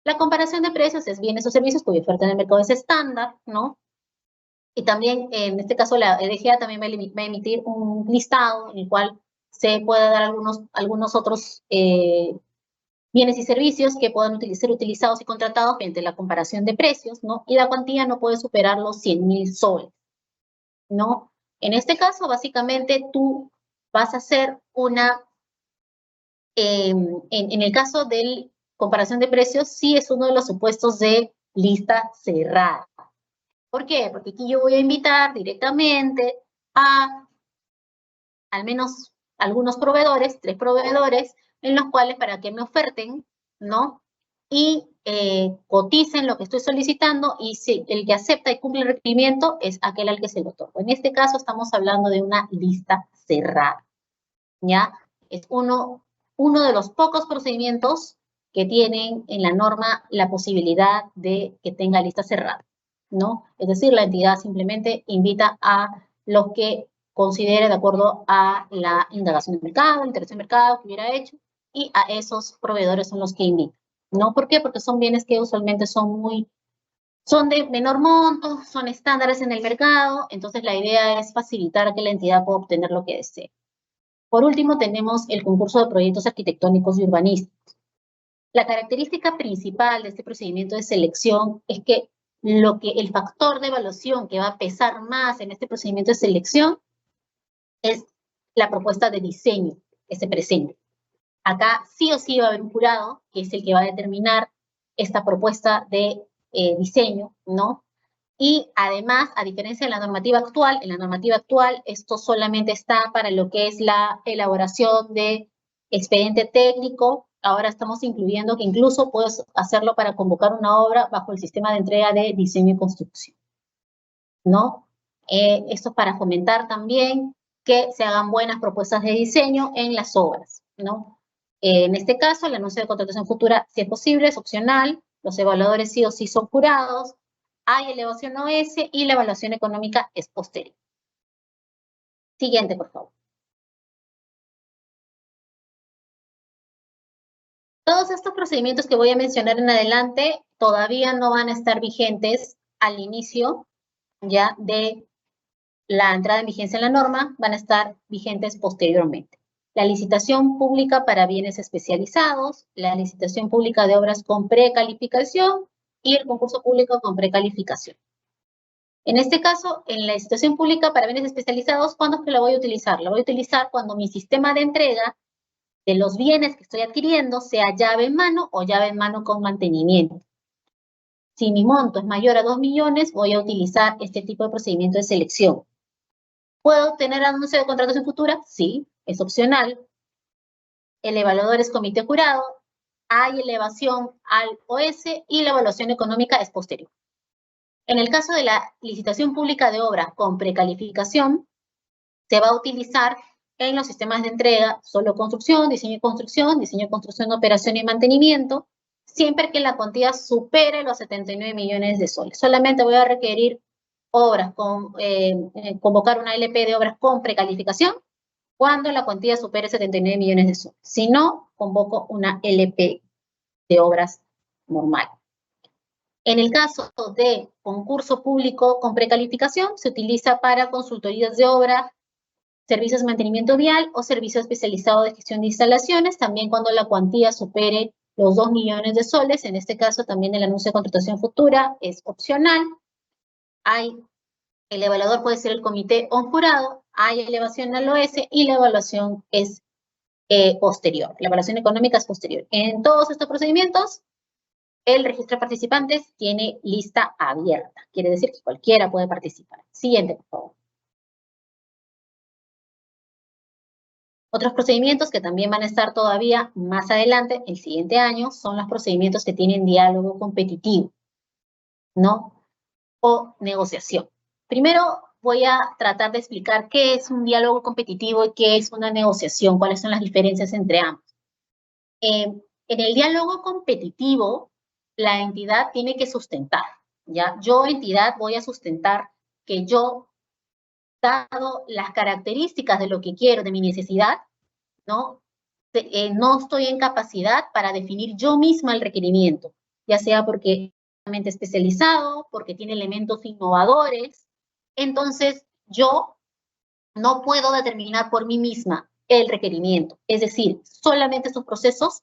La comparación de precios es bienes o servicios cuya oferta en el mercado es estándar, ¿no? Y también, en este caso, la EDGA también va a emitir un listado en el cual se puede dar algunos otros bienes y servicios que puedan ser utilizados y contratados mediante la comparación de precios, ¿no? Y la cuantía no puede superar los 100.000 soles, ¿no? En este caso, básicamente, tú vas a hacer una, en el caso de comparación de precios, sí es uno de los supuestos de lista cerrada. ¿Por qué? Porque aquí yo voy a invitar directamente a al menos algunos proveedores, 3 proveedores, en los cuales para que me oferten, ¿no? Y coticen lo que estoy solicitando, y si el que acepta y cumple el requerimiento es aquel al que se lo otorga. En este caso estamos hablando de una lista cerrada, ¿ya? Es uno de los pocos procedimientos que tienen en la norma la posibilidad de que tenga lista cerrada, ¿no? Es decir, la entidad simplemente invita a los que considere de acuerdo a la indagación de mercado, el interés de mercado que hubiera hecho, y a esos proveedores son los que invitan, ¿no? ¿Por qué? Porque son bienes que usualmente son de menor monto, son estándares en el mercado, entonces la idea es facilitar que la entidad pueda obtener lo que desee. Por último, tenemos el concurso de proyectos arquitectónicos y urbanísticos. La característica principal de este procedimiento de selección es que el factor de evaluación que va a pesar más en este procedimiento de selección es la propuesta de diseño que se presente. Acá sí o sí va a haber un jurado, que es el que va a determinar esta propuesta de diseño, ¿no? Y además, a diferencia de la normativa actual, en la normativa actual esto solamente está para lo que es la elaboración de expediente técnico. Ahora estamos incluyendo que incluso puedes hacerlo para convocar una obra bajo el sistema de entrega de diseño y construcción, ¿no? Esto es para fomentar también que se hagan buenas propuestas de diseño en las obras, ¿no? En este caso, el anuncio de contratación futura, si es posible, es opcional. Los evaluadores sí o sí son jurados. Hay elevación OS y la evaluación económica es posterior. Siguiente, por favor. Todos estos procedimientos que voy a mencionar en adelante todavía no van a estar vigentes al inicio ya de la entrada en vigencia en la norma, van a estar vigentes posteriormente. La licitación pública para bienes especializados, la licitación pública de obras con precalificación y el concurso público con precalificación. En este caso, en la licitación pública para bienes especializados, ¿cuándo es que la voy a utilizar? La voy a utilizar cuando mi sistema de entrega de los bienes que estoy adquiriendo, sea llave en mano o llave en mano con mantenimiento. Si mi monto es mayor a 2 millones, voy a utilizar este tipo de procedimiento de selección. ¿Puedo obtener anuncio de contratación futura? Sí, es opcional. El evaluador es comité jurado, hay elevación al OS y la evaluación económica es posterior. En el caso de la licitación pública de obra con precalificación, se va a utilizar en los sistemas de entrega solo construcción, diseño y construcción, operación y mantenimiento, siempre que la cuantía supere los 79 millones de soles. Solamente voy a requerir obras convocar una LP de obras con precalificación cuando la cuantía supere 79 millones de soles. Si no, convoco una LP de obras normal. En el caso de concurso público con precalificación, se utiliza para consultorías de obra, servicios de mantenimiento vial o servicio especializado de gestión de instalaciones, también cuando la cuantía supere los 2 millones de soles. En este caso, también el anuncio de contratación futura es opcional. El evaluador puede ser el comité o un jurado, hay elevación al OS y la evaluación es posterior. La evaluación económica es posterior. En todos estos procedimientos, el registro de participantes tiene lista abierta. Quiere decir que cualquiera puede participar. Siguiente, por favor. Otros procedimientos que también van a estar todavía más adelante, el siguiente año, son los procedimientos que tienen diálogo competitivo, ¿no? O negociación. Primero voy a tratar de explicar qué es un diálogo competitivo y qué es una negociación, cuáles son las diferencias entre ambos. En el diálogo competitivo, la entidad tiene que sustentar, ¿ya? Yo, entidad, voy a sustentar que yo, dado las características de lo que quiero, de mi necesidad, ¿no? No estoy en capacidad para definir yo misma el requerimiento, ya sea porque es realmente especializado, porque tiene elementos innovadores. Entonces, yo no puedo determinar por mí misma el requerimiento. Es decir, solamente estos procesos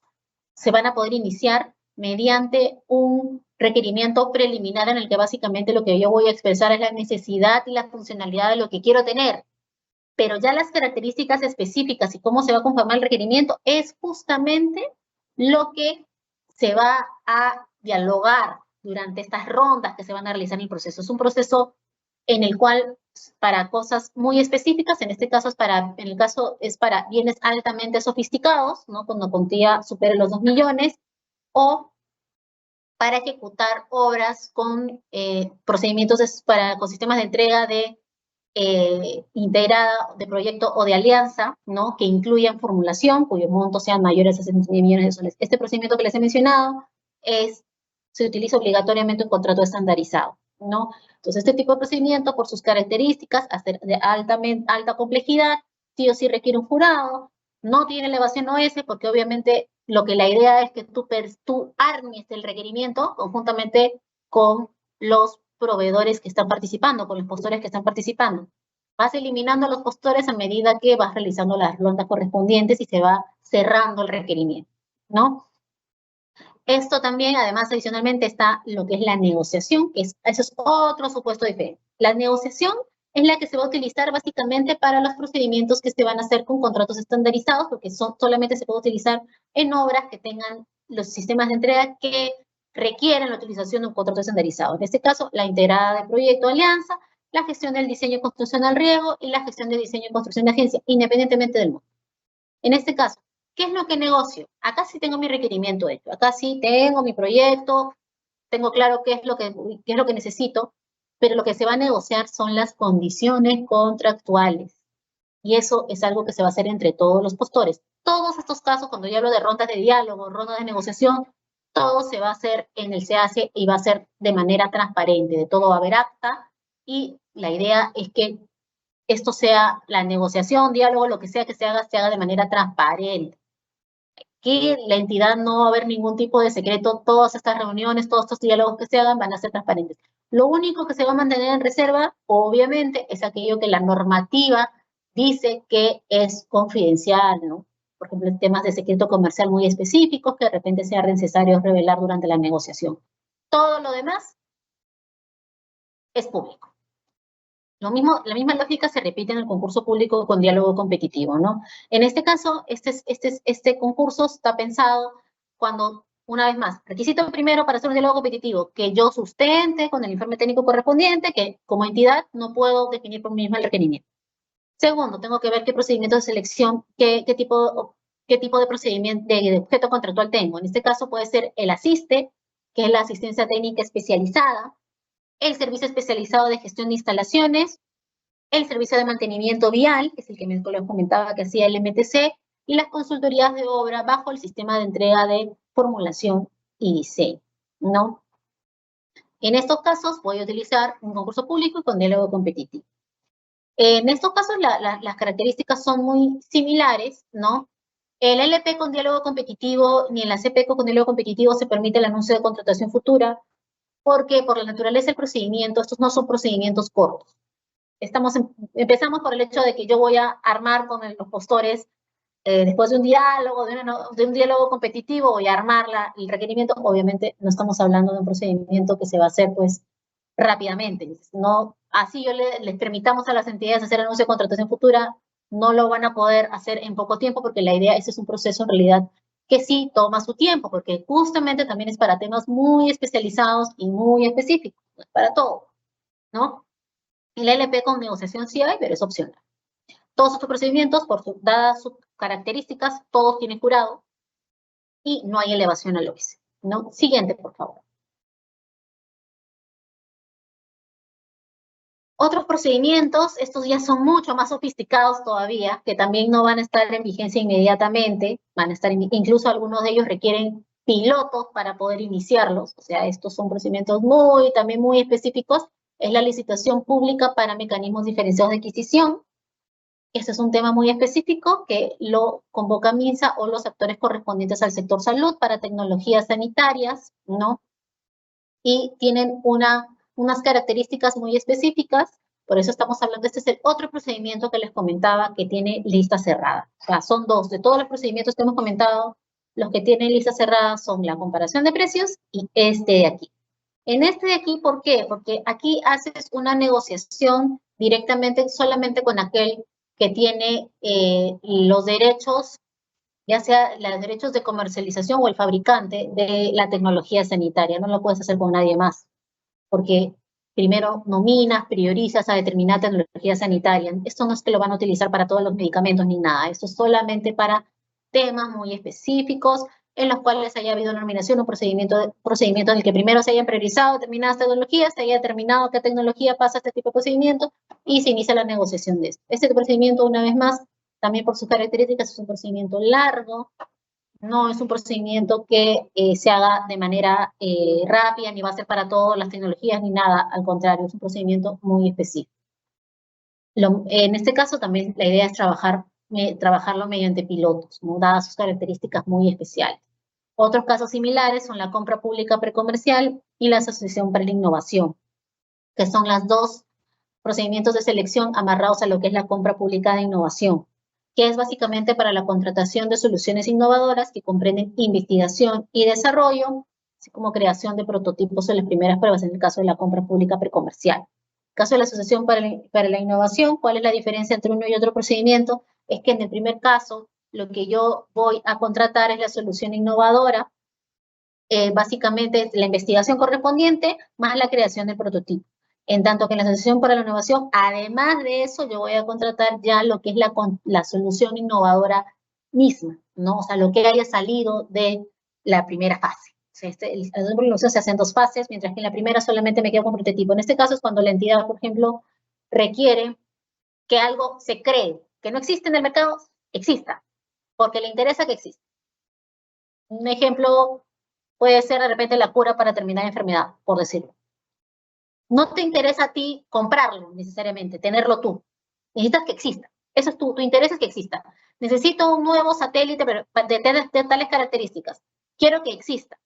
se van a poder iniciar mediante un requerimiento preliminar en el que básicamente lo que yo voy a expresar es la necesidad y la funcionalidad de lo que quiero tener. Pero ya las características específicas y cómo se va a conformar el requerimiento es justamente lo que se va a dialogar durante estas rondas que se van a realizar en el proceso. Es un proceso en el cual para cosas muy específicas, en este caso es para bienes altamente sofisticados, ¿no? Cuando cuantía supere los 2 millones, o para ejecutar obras con procedimientos con sistemas de entrega de integrada de proyecto o de alianza, ¿no? Que incluyan formulación, cuyos montos sean mayores a 69 millones de soles. Este procedimiento que les he mencionado se utiliza obligatoriamente en contrato estandarizado, ¿no? Entonces, este tipo de procedimiento, por sus características, de alta complejidad, sí o sí requiere un jurado, no tiene elevación OS, porque obviamente la idea es que tú armes el requerimiento conjuntamente con los proveedores que están participando, con los postores que están participando. Vas eliminando a los postores a medida que vas realizando las rondas correspondientes y se va cerrando el requerimiento, ¿no? Esto también, además, adicionalmente está lo que es la negociación, que eso es otro supuesto diferente. La negociación es la que se va a utilizar básicamente para los procedimientos que se van a hacer con contratos estandarizados, porque solamente se puede utilizar en obras que tengan los sistemas de entrega que requieren la utilización de un contrato estandarizado. En este caso, la integrada de proyecto alianza, la gestión del diseño y construcción al riesgo y la gestión de diseño y construcción de agencia, independientemente del monto. En este caso, ¿qué es lo que negocio? Acá sí tengo mi requerimiento hecho, acá sí tengo mi proyecto, tengo claro qué es lo que necesito, pero lo que se va a negociar son las condiciones contractuales. Y eso es algo que se va a hacer entre todos los postores. Todos estos casos, cuando yo hablo de rondas de diálogo, rondas de negociación, todo se va a hacer en el CAC y va a ser de manera transparente, de todo va a haber acta, y la idea es que esto sea la negociación, diálogo, lo que sea que se haga de manera transparente. Que la entidad no va a haber ningún tipo de secreto, todas estas reuniones, todos estos diálogos que se hagan van a ser transparentes. Lo único que se va a mantener en reserva, obviamente, es aquello que la normativa dice que es confidencial, ¿no? Por ejemplo, temas de secreto comercial muy específicos que de repente sea necesario revelar durante la negociación. Todo lo demás es público. La misma lógica se repite en el concurso público con diálogo competitivo, ¿no? En este caso, este concurso está pensado cuando, una vez más, requisito primero para hacer un diálogo competitivo, que yo sustente con el informe técnico correspondiente, que como entidad no puedo definir por mí misma el requerimiento. Segundo, tengo que ver qué procedimiento de selección, qué tipo de procedimiento de objeto contractual tengo. En este caso puede ser el ASISTE, que es la asistencia técnica especializada, el servicio especializado de gestión de instalaciones, el servicio de mantenimiento vial, que es el que les comentaba que hacía el MTC, y las consultorías de obra bajo el sistema de entrega de formulación y diseño, ¿no? En estos casos voy a utilizar un concurso público y con diálogo competitivo. En estos casos las características son muy similares, ¿no? El LP con diálogo competitivo ni en la CP con diálogo competitivo se permite el anuncio de contratación futura, porque por la naturaleza del procedimiento, estos no son procedimientos cortos. Empezamos por el hecho de que yo voy a armar con los postores, después de un diálogo, de un diálogo competitivo, voy a armar el requerimiento. Obviamente no estamos hablando de un procedimiento que se va a hacer pues rápidamente. No, así les permitamos a las entidades hacer anuncio de contratación futura, no lo van a poder hacer en poco tiempo, porque la idea, ese es un proceso en realidad que sí toma su tiempo, porque justamente también es para temas muy especializados y muy específicos, no es para todo, ¿no? El LP con negociación sí hay, pero es opcional. Todos estos procedimientos, dadas sus características, todos tienen jurado y no hay elevación al OIC, ¿no? Siguiente, por favor. Otros procedimientos, estos ya son mucho más sofisticados todavía, que también no van a estar en vigencia inmediatamente, van a estar, incluso algunos de ellos requieren pilotos para poder iniciarlos, o sea, estos son procedimientos también muy específicos. Es la licitación pública para mecanismos diferenciados de adquisición. Este es un tema muy específico que lo convoca MINSA o los actores correspondientes al sector salud para tecnologías sanitarias, ¿no? Y tienen unas características muy específicas, por eso estamos hablando, este es el otro procedimiento que les comentaba que tiene lista cerrada. O sea, son dos, de todos los procedimientos que hemos comentado, los que tienen lista cerrada son la comparación de precios y este de aquí. En este de aquí, ¿por qué? Porque aquí haces una negociación directamente solamente con aquel que tiene los derechos, ya sea los derechos de comercialización o el fabricante de la tecnología sanitaria. No lo puedes hacer con nadie más, porque primero nominas, priorizas a determinada tecnología sanitaria. Esto no es que lo van a utilizar para todos los medicamentos ni nada, esto es solamente para temas muy específicos en los cuales haya habido una nominación o procedimiento en el que primero se hayan priorizado determinadas tecnologías, se haya determinado qué tecnología pasa a este tipo de procedimiento y se inicia la negociación de esto. Este procedimiento, una vez más, también por sus características, es un procedimiento largo, no es un procedimiento que se haga de manera rápida, ni va a ser para todas las tecnologías, ni nada, al contrario, es un procedimiento muy específico. En este caso también la idea es trabajarlo mediante pilotos, ¿no? Dadas sus características muy especiales. Otros casos similares son la compra pública precomercial y la asociación para la innovación, que son las dos procedimientos de selección amarrados a lo que es la compra pública de innovación, que es básicamente para la contratación de soluciones innovadoras que comprenden investigación y desarrollo, así como creación de prototipos en las primeras pruebas, en el caso de la compra pública precomercial. En el caso de la Asociación para la Innovación, ¿cuál es la diferencia entre uno y otro procedimiento? Es que en el primer caso, lo que yo voy a contratar es la solución innovadora, básicamente la investigación correspondiente más la creación del prototipo. En tanto que en la Asociación para la Innovación, además de eso, yo voy a contratar ya lo que es la solución innovadora misma, ¿no? O sea, lo que haya salido de la primera fase. O sea, la Asociación para la Innovación se hace en dos fases, mientras que en la primera solamente me quedo con prototipo. En este caso es cuando la entidad, por ejemplo, requiere que algo se cree, que no existe en el mercado, exista, porque le interesa que exista. Un ejemplo puede ser de repente la cura para determinada enfermedad, por decirlo. No te interesa a ti comprarlo necesariamente, tenerlo tú. Necesitas que exista. Eso es tu interés es que exista. Necesito un nuevo satélite de tales características. Quiero que exista.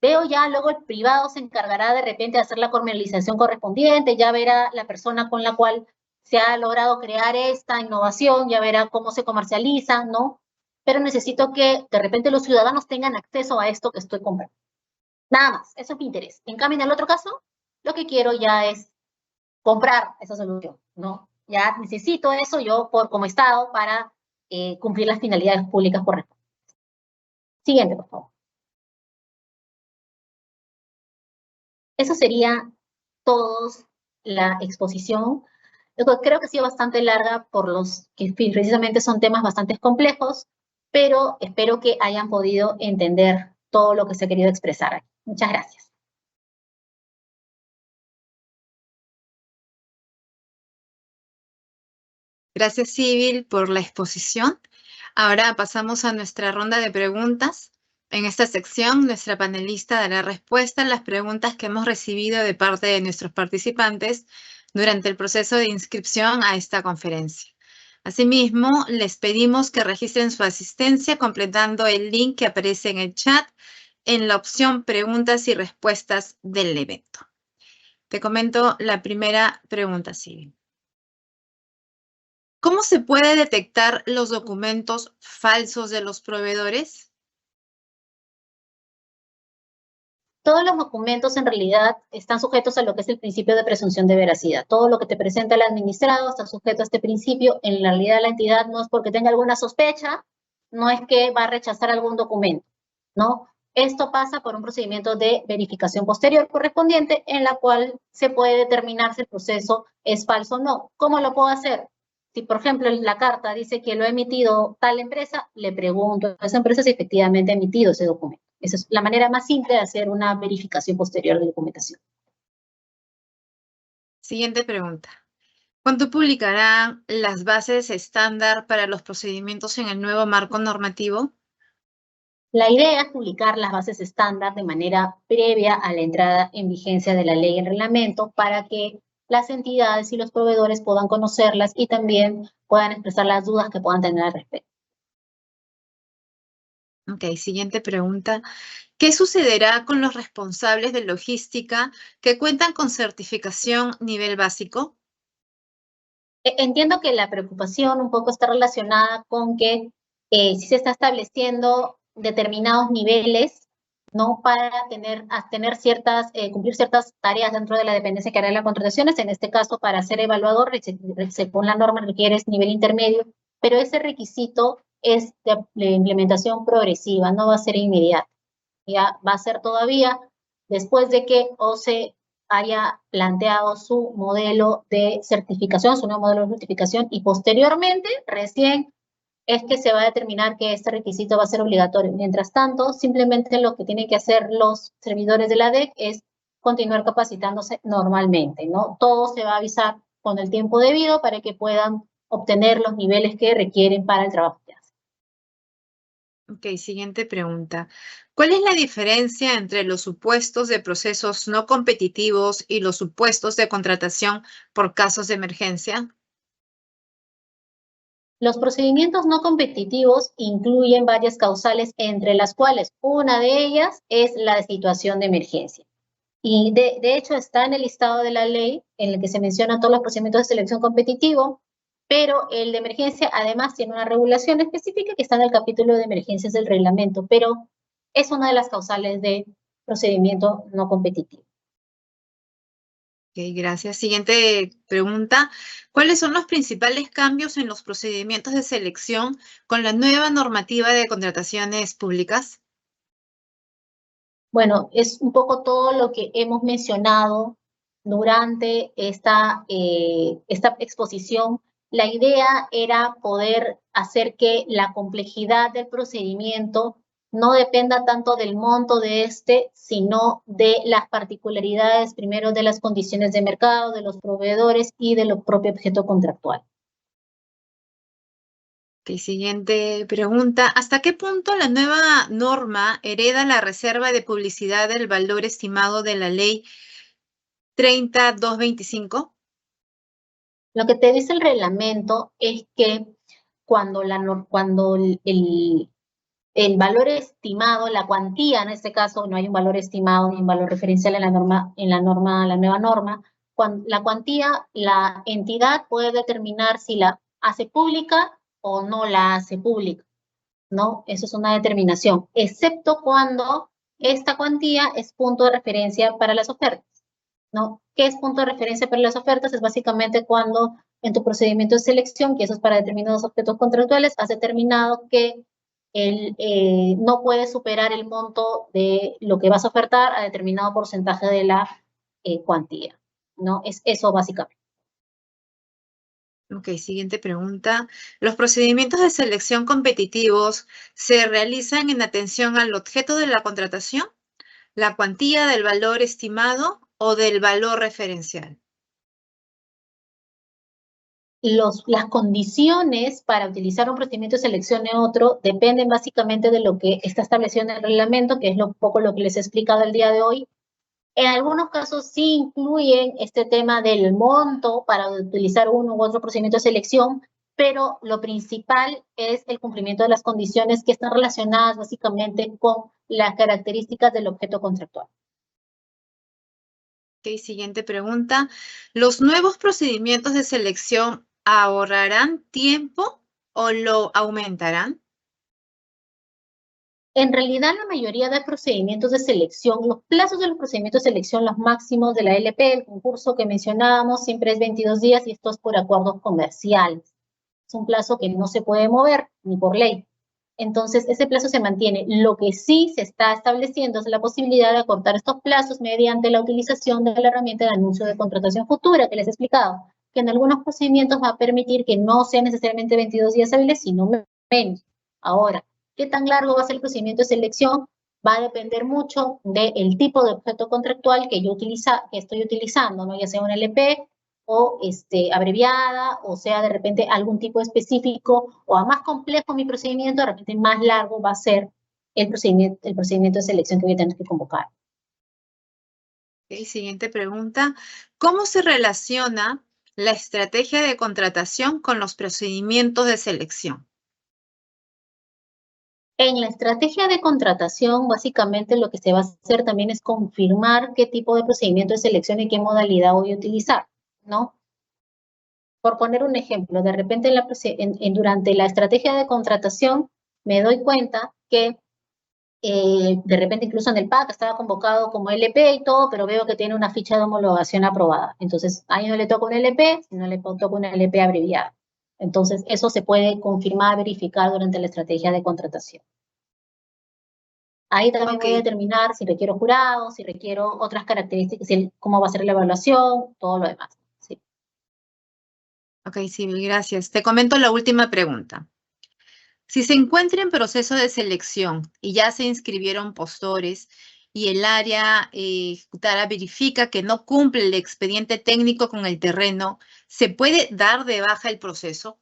Veo ya, luego el privado se encargará de repente de hacer la comercialización correspondiente, ya verá la persona con la cual se ha logrado crear esta innovación, ya verá cómo se comercializa, ¿no? Pero necesito que de repente los ciudadanos tengan acceso a esto que estoy comprando. Nada más, eso es mi interés. En cambio, en el otro caso, lo que quiero ya es comprar esa solución, ¿no? Ya necesito eso yo como Estado para cumplir las finalidades públicas correspondientes. Siguiente, por favor. Eso sería todos la exposición. Creo que ha sido bastante larga por los que precisamente son temas bastante complejos, pero espero que hayan podido entender todo lo que se ha querido expresar aquí. Muchas gracias. Gracias, Sibyl, por la exposición. Ahora pasamos a nuestra ronda de preguntas. En esta sección, nuestra panelista dará respuesta a las preguntas que hemos recibido de parte de nuestros participantes durante el proceso de inscripción a esta conferencia. Asimismo, les pedimos que registren su asistencia completando el link que aparece en el chat en la opción Preguntas y Respuestas del evento. Te comento la primera pregunta, Sibyl. ¿Cómo se puede detectar los documentos falsos de los proveedores? Todos los documentos en realidad están sujetos a lo que es el principio de presunción de veracidad. Todo lo que te presenta el administrado está sujeto a este principio. En realidad la entidad no es porque tenga alguna sospecha, no es que va a rechazar algún documento, ¿no? Esto pasa por un procedimiento de verificación posterior correspondiente en la cual se puede determinar si el proceso es falso o no. ¿Cómo lo puedo hacer? Si, por ejemplo, la carta dice que lo ha emitido tal empresa, le pregunto a esa empresa si efectivamente ha emitido ese documento. Esa es la manera más simple de hacer una verificación posterior de documentación. Siguiente pregunta. ¿Cuándo publicarán las bases estándar para los procedimientos en el nuevo marco normativo? La idea es publicar las bases estándar de manera previa a la entrada en vigencia de la ley y el reglamento para que las entidades y los proveedores puedan conocerlas y también puedan expresar las dudas que puedan tener al respecto. Ok, siguiente pregunta. ¿Qué sucederá con los responsables de logística que cuentan con certificación nivel básico? Entiendo que la preocupación un poco está relacionada con que si se está estableciendo determinados niveles, ¿no? Para cumplir ciertas tareas dentro de la dependencia que hará la contrataciones, en este caso para ser evaluador, según la norma requieres nivel intermedio, pero ese requisito es de implementación progresiva, no va a ser inmediato. Ya va a ser todavía después de que OCE haya planteado su modelo de certificación, su nuevo modelo de certificación, y posteriormente, recién, es que se va a determinar que este requisito va a ser obligatorio. Mientras tanto, simplemente lo que tienen que hacer los servidores de la DEC es continuar capacitándose normalmente, ¿no? Todo se va a avisar con el tiempo debido para que puedan obtener los niveles que requieren para el trabajo que hacen. Ok, siguiente pregunta. ¿Cuál es la diferencia entre los supuestos de procesos no competitivos y los supuestos de contratación por casos de emergencia? Los procedimientos no competitivos incluyen varias causales, entre las cuales una de ellas es la situación de emergencia. Y de hecho está en el listado de la ley en el que se mencionan todos los procedimientos de selección competitivo, pero el de emergencia además tiene una regulación específica que está en el capítulo de emergencias del reglamento, pero es una de las causales de procedimiento no competitivo. Ok, gracias. Siguiente pregunta. ¿Cuáles son los principales cambios en los procedimientos de selección con la nueva normativa de contrataciones públicas? Bueno, es un poco todo lo que hemos mencionado durante esta exposición. La idea era poder hacer que la complejidad del procedimiento no dependa tanto del monto de sino de las particularidades, primero de las condiciones de mercado, de los proveedores y de lo propio objeto contractual. Ok, siguiente pregunta. ¿Hasta qué punto la nueva norma hereda la reserva de publicidad del valor estimado de la ley 30.225? Lo que te dice el reglamento es que cuando el valor estimado, la cuantía, en este caso no hay un valor estimado ni un valor referencial en la nueva norma, la cuantía, la entidad puede determinar si la hace pública o no la hace pública, ¿no? Eso es una determinación, excepto cuando esta cuantía es punto de referencia para las ofertas, ¿no? ¿Qué es punto de referencia para las ofertas? Es básicamente cuando en tu procedimiento de selección, que eso es para determinados objetos contractuales, has determinado que no puedes superar el monto de lo que vas a ofertar a determinado porcentaje de la cuantía, ¿no? Es eso básicamente. Ok, siguiente pregunta. ¿Los procedimientos de selección competitivos se realizan en atención al objeto de la contratación, la cuantía del valor estimado o del valor referencial? Las condiciones para utilizar un procedimiento de selección neutro dependen básicamente de lo que está establecido en el reglamento, que es un poco lo que les he explicado el día de hoy. En algunos casos sí incluyen este tema del monto para utilizar uno u otro procedimiento de selección, pero lo principal es el cumplimiento de las condiciones que están relacionadas básicamente con las características del objeto contractual. Ok, siguiente pregunta. ¿Los nuevos procedimientos de selección ahorrarán tiempo o lo aumentarán? En realidad, la mayoría de procedimientos de selección, los plazos de los procedimientos de selección, los máximos de la LP, el concurso que mencionábamos, siempre es 22 días y esto es por acuerdos comerciales. Es un plazo que no se puede mover ni por ley. Entonces, ese plazo se mantiene. Lo que sí se está estableciendo es la posibilidad de acortar estos plazos mediante la utilización de la herramienta de anuncio de contratación futura que les he explicado, que en algunos procedimientos va a permitir que no sean necesariamente 22 días hábiles, sino menos. Ahora, ¿qué tan largo va a ser el procedimiento de selección? Va a depender mucho del tipo de objeto contractual que estoy utilizando, ¿no? Ya sea una LP o abreviada, o sea, de repente algún tipo específico, o a más complejo mi procedimiento, de repente más largo va a ser el procedimiento de selección que voy a tener que convocar. Okay, siguiente pregunta. ¿Cómo se relaciona la estrategia de contratación con los procedimientos de selección? En la estrategia de contratación, básicamente lo que se va a hacer también es confirmar qué tipo de procedimiento de selección y qué modalidad voy a utilizar, ¿no? Por poner un ejemplo, de repente durante la estrategia de contratación me doy cuenta que de repente incluso en el PAC estaba convocado como LP y todo, pero veo que tiene una ficha de homologación aprobada. Entonces, ahí no le toca un LP, sino le toca una LP abreviada. Entonces, eso se puede confirmar, verificar durante la estrategia de contratación. Ahí también voy a determinar si requiero jurado, si requiero otras características, cómo va a ser la evaluación, todo lo demás. ¿Sí? Ok, Sibyl, gracias. Te comento la última pregunta. Si se encuentra en proceso de selección y ya se inscribieron postores y el área ejecutada verifica que no cumple el expediente técnico con el terreno, ¿se puede dar de baja el proceso?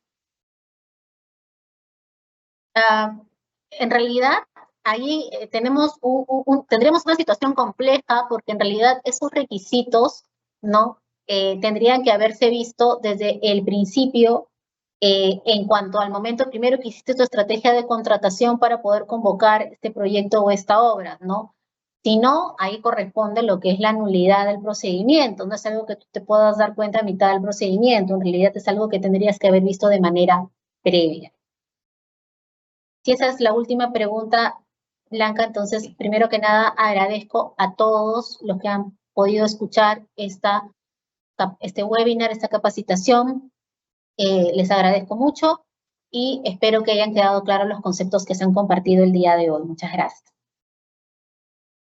En realidad, ahí tendremos una situación compleja porque en realidad esos requisitos, ¿no? Tendrían que haberse visto desde el principio en cuanto al momento primero que hiciste tu estrategia de contratación para poder convocar este proyecto o esta obra, ¿no? Si no, ahí corresponde lo que es la nulidad del procedimiento. No es algo que tú te puedas dar cuenta a mitad del procedimiento. En realidad es algo que tendrías que haber visto de manera previa. Si esa es la última pregunta, Blanca, entonces, primero que nada, agradezco a todos los que han podido escuchar este webinar, esta capacitación. Les agradezco mucho y espero que hayan quedado claros los conceptos que se han compartido el día de hoy. Muchas gracias.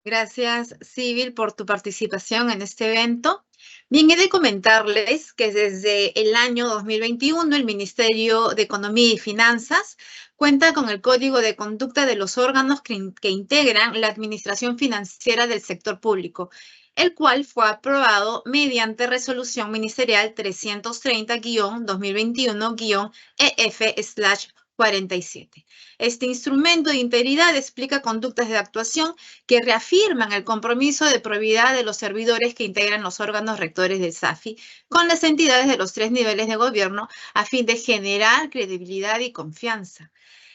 Gracias, Sibyl, por tu participación en este evento. Bien, he de comentarles que desde el año 2021 el Ministerio de Economía y Finanzas cuenta con el Código de Conducta de los órganos que integran la administración financiera del sector público, el cual fue aprobado mediante Resolución Ministerial 330-2021-EF/47. Este instrumento de integridad explica conductas de actuación que reafirman el compromiso de probidad de los servidores que integran los órganos rectores del SAFI con las entidades de los 3 niveles de gobierno a fin de generar credibilidad y confianza.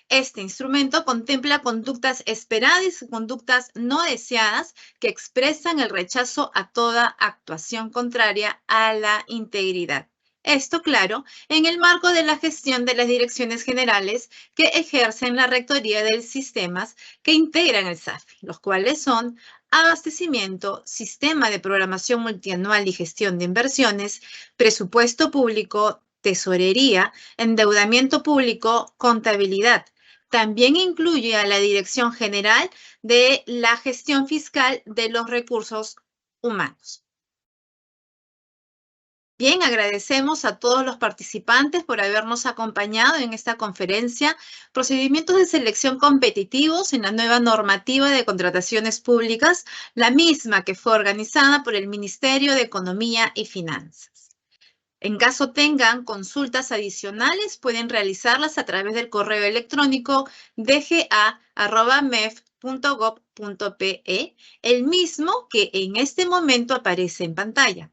Este instrumento contempla conductas esperadas y conductas no deseadas que expresan el rechazo a toda actuación contraria a la integridad. Esto, claro, en el marco de la gestión de las direcciones generales que ejercen la rectoría de sistemas que integran el SAFI, los cuales son abastecimiento, sistema de programación multianual y gestión de inversiones, presupuesto público, tesorería, endeudamiento público, contabilidad. También incluye a la Dirección General de la Gestión Fiscal de los Recursos Humanos. Bien, agradecemos a todos los participantes por habernos acompañado en esta conferencia, Procedimientos de Selección Competitivos en la nueva normativa de contrataciones públicas, la misma que fue organizada por el Ministerio de Economía y Finanzas. En caso tengan consultas adicionales, pueden realizarlas a través del correo electrónico dga@mef.gov.pe, el mismo que en este momento aparece en pantalla.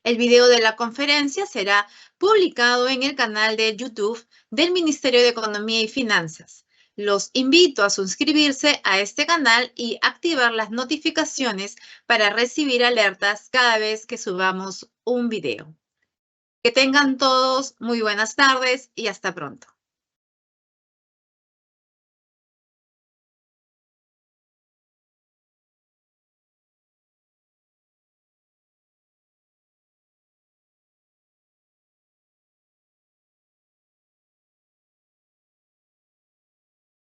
El video de la conferencia será publicado en el canal de YouTube del Ministerio de Economía y Finanzas. Los invito a suscribirse a este canal y activar las notificaciones para recibir alertas cada vez que subamos un video. Que tengan todos muy buenas tardes y hasta pronto.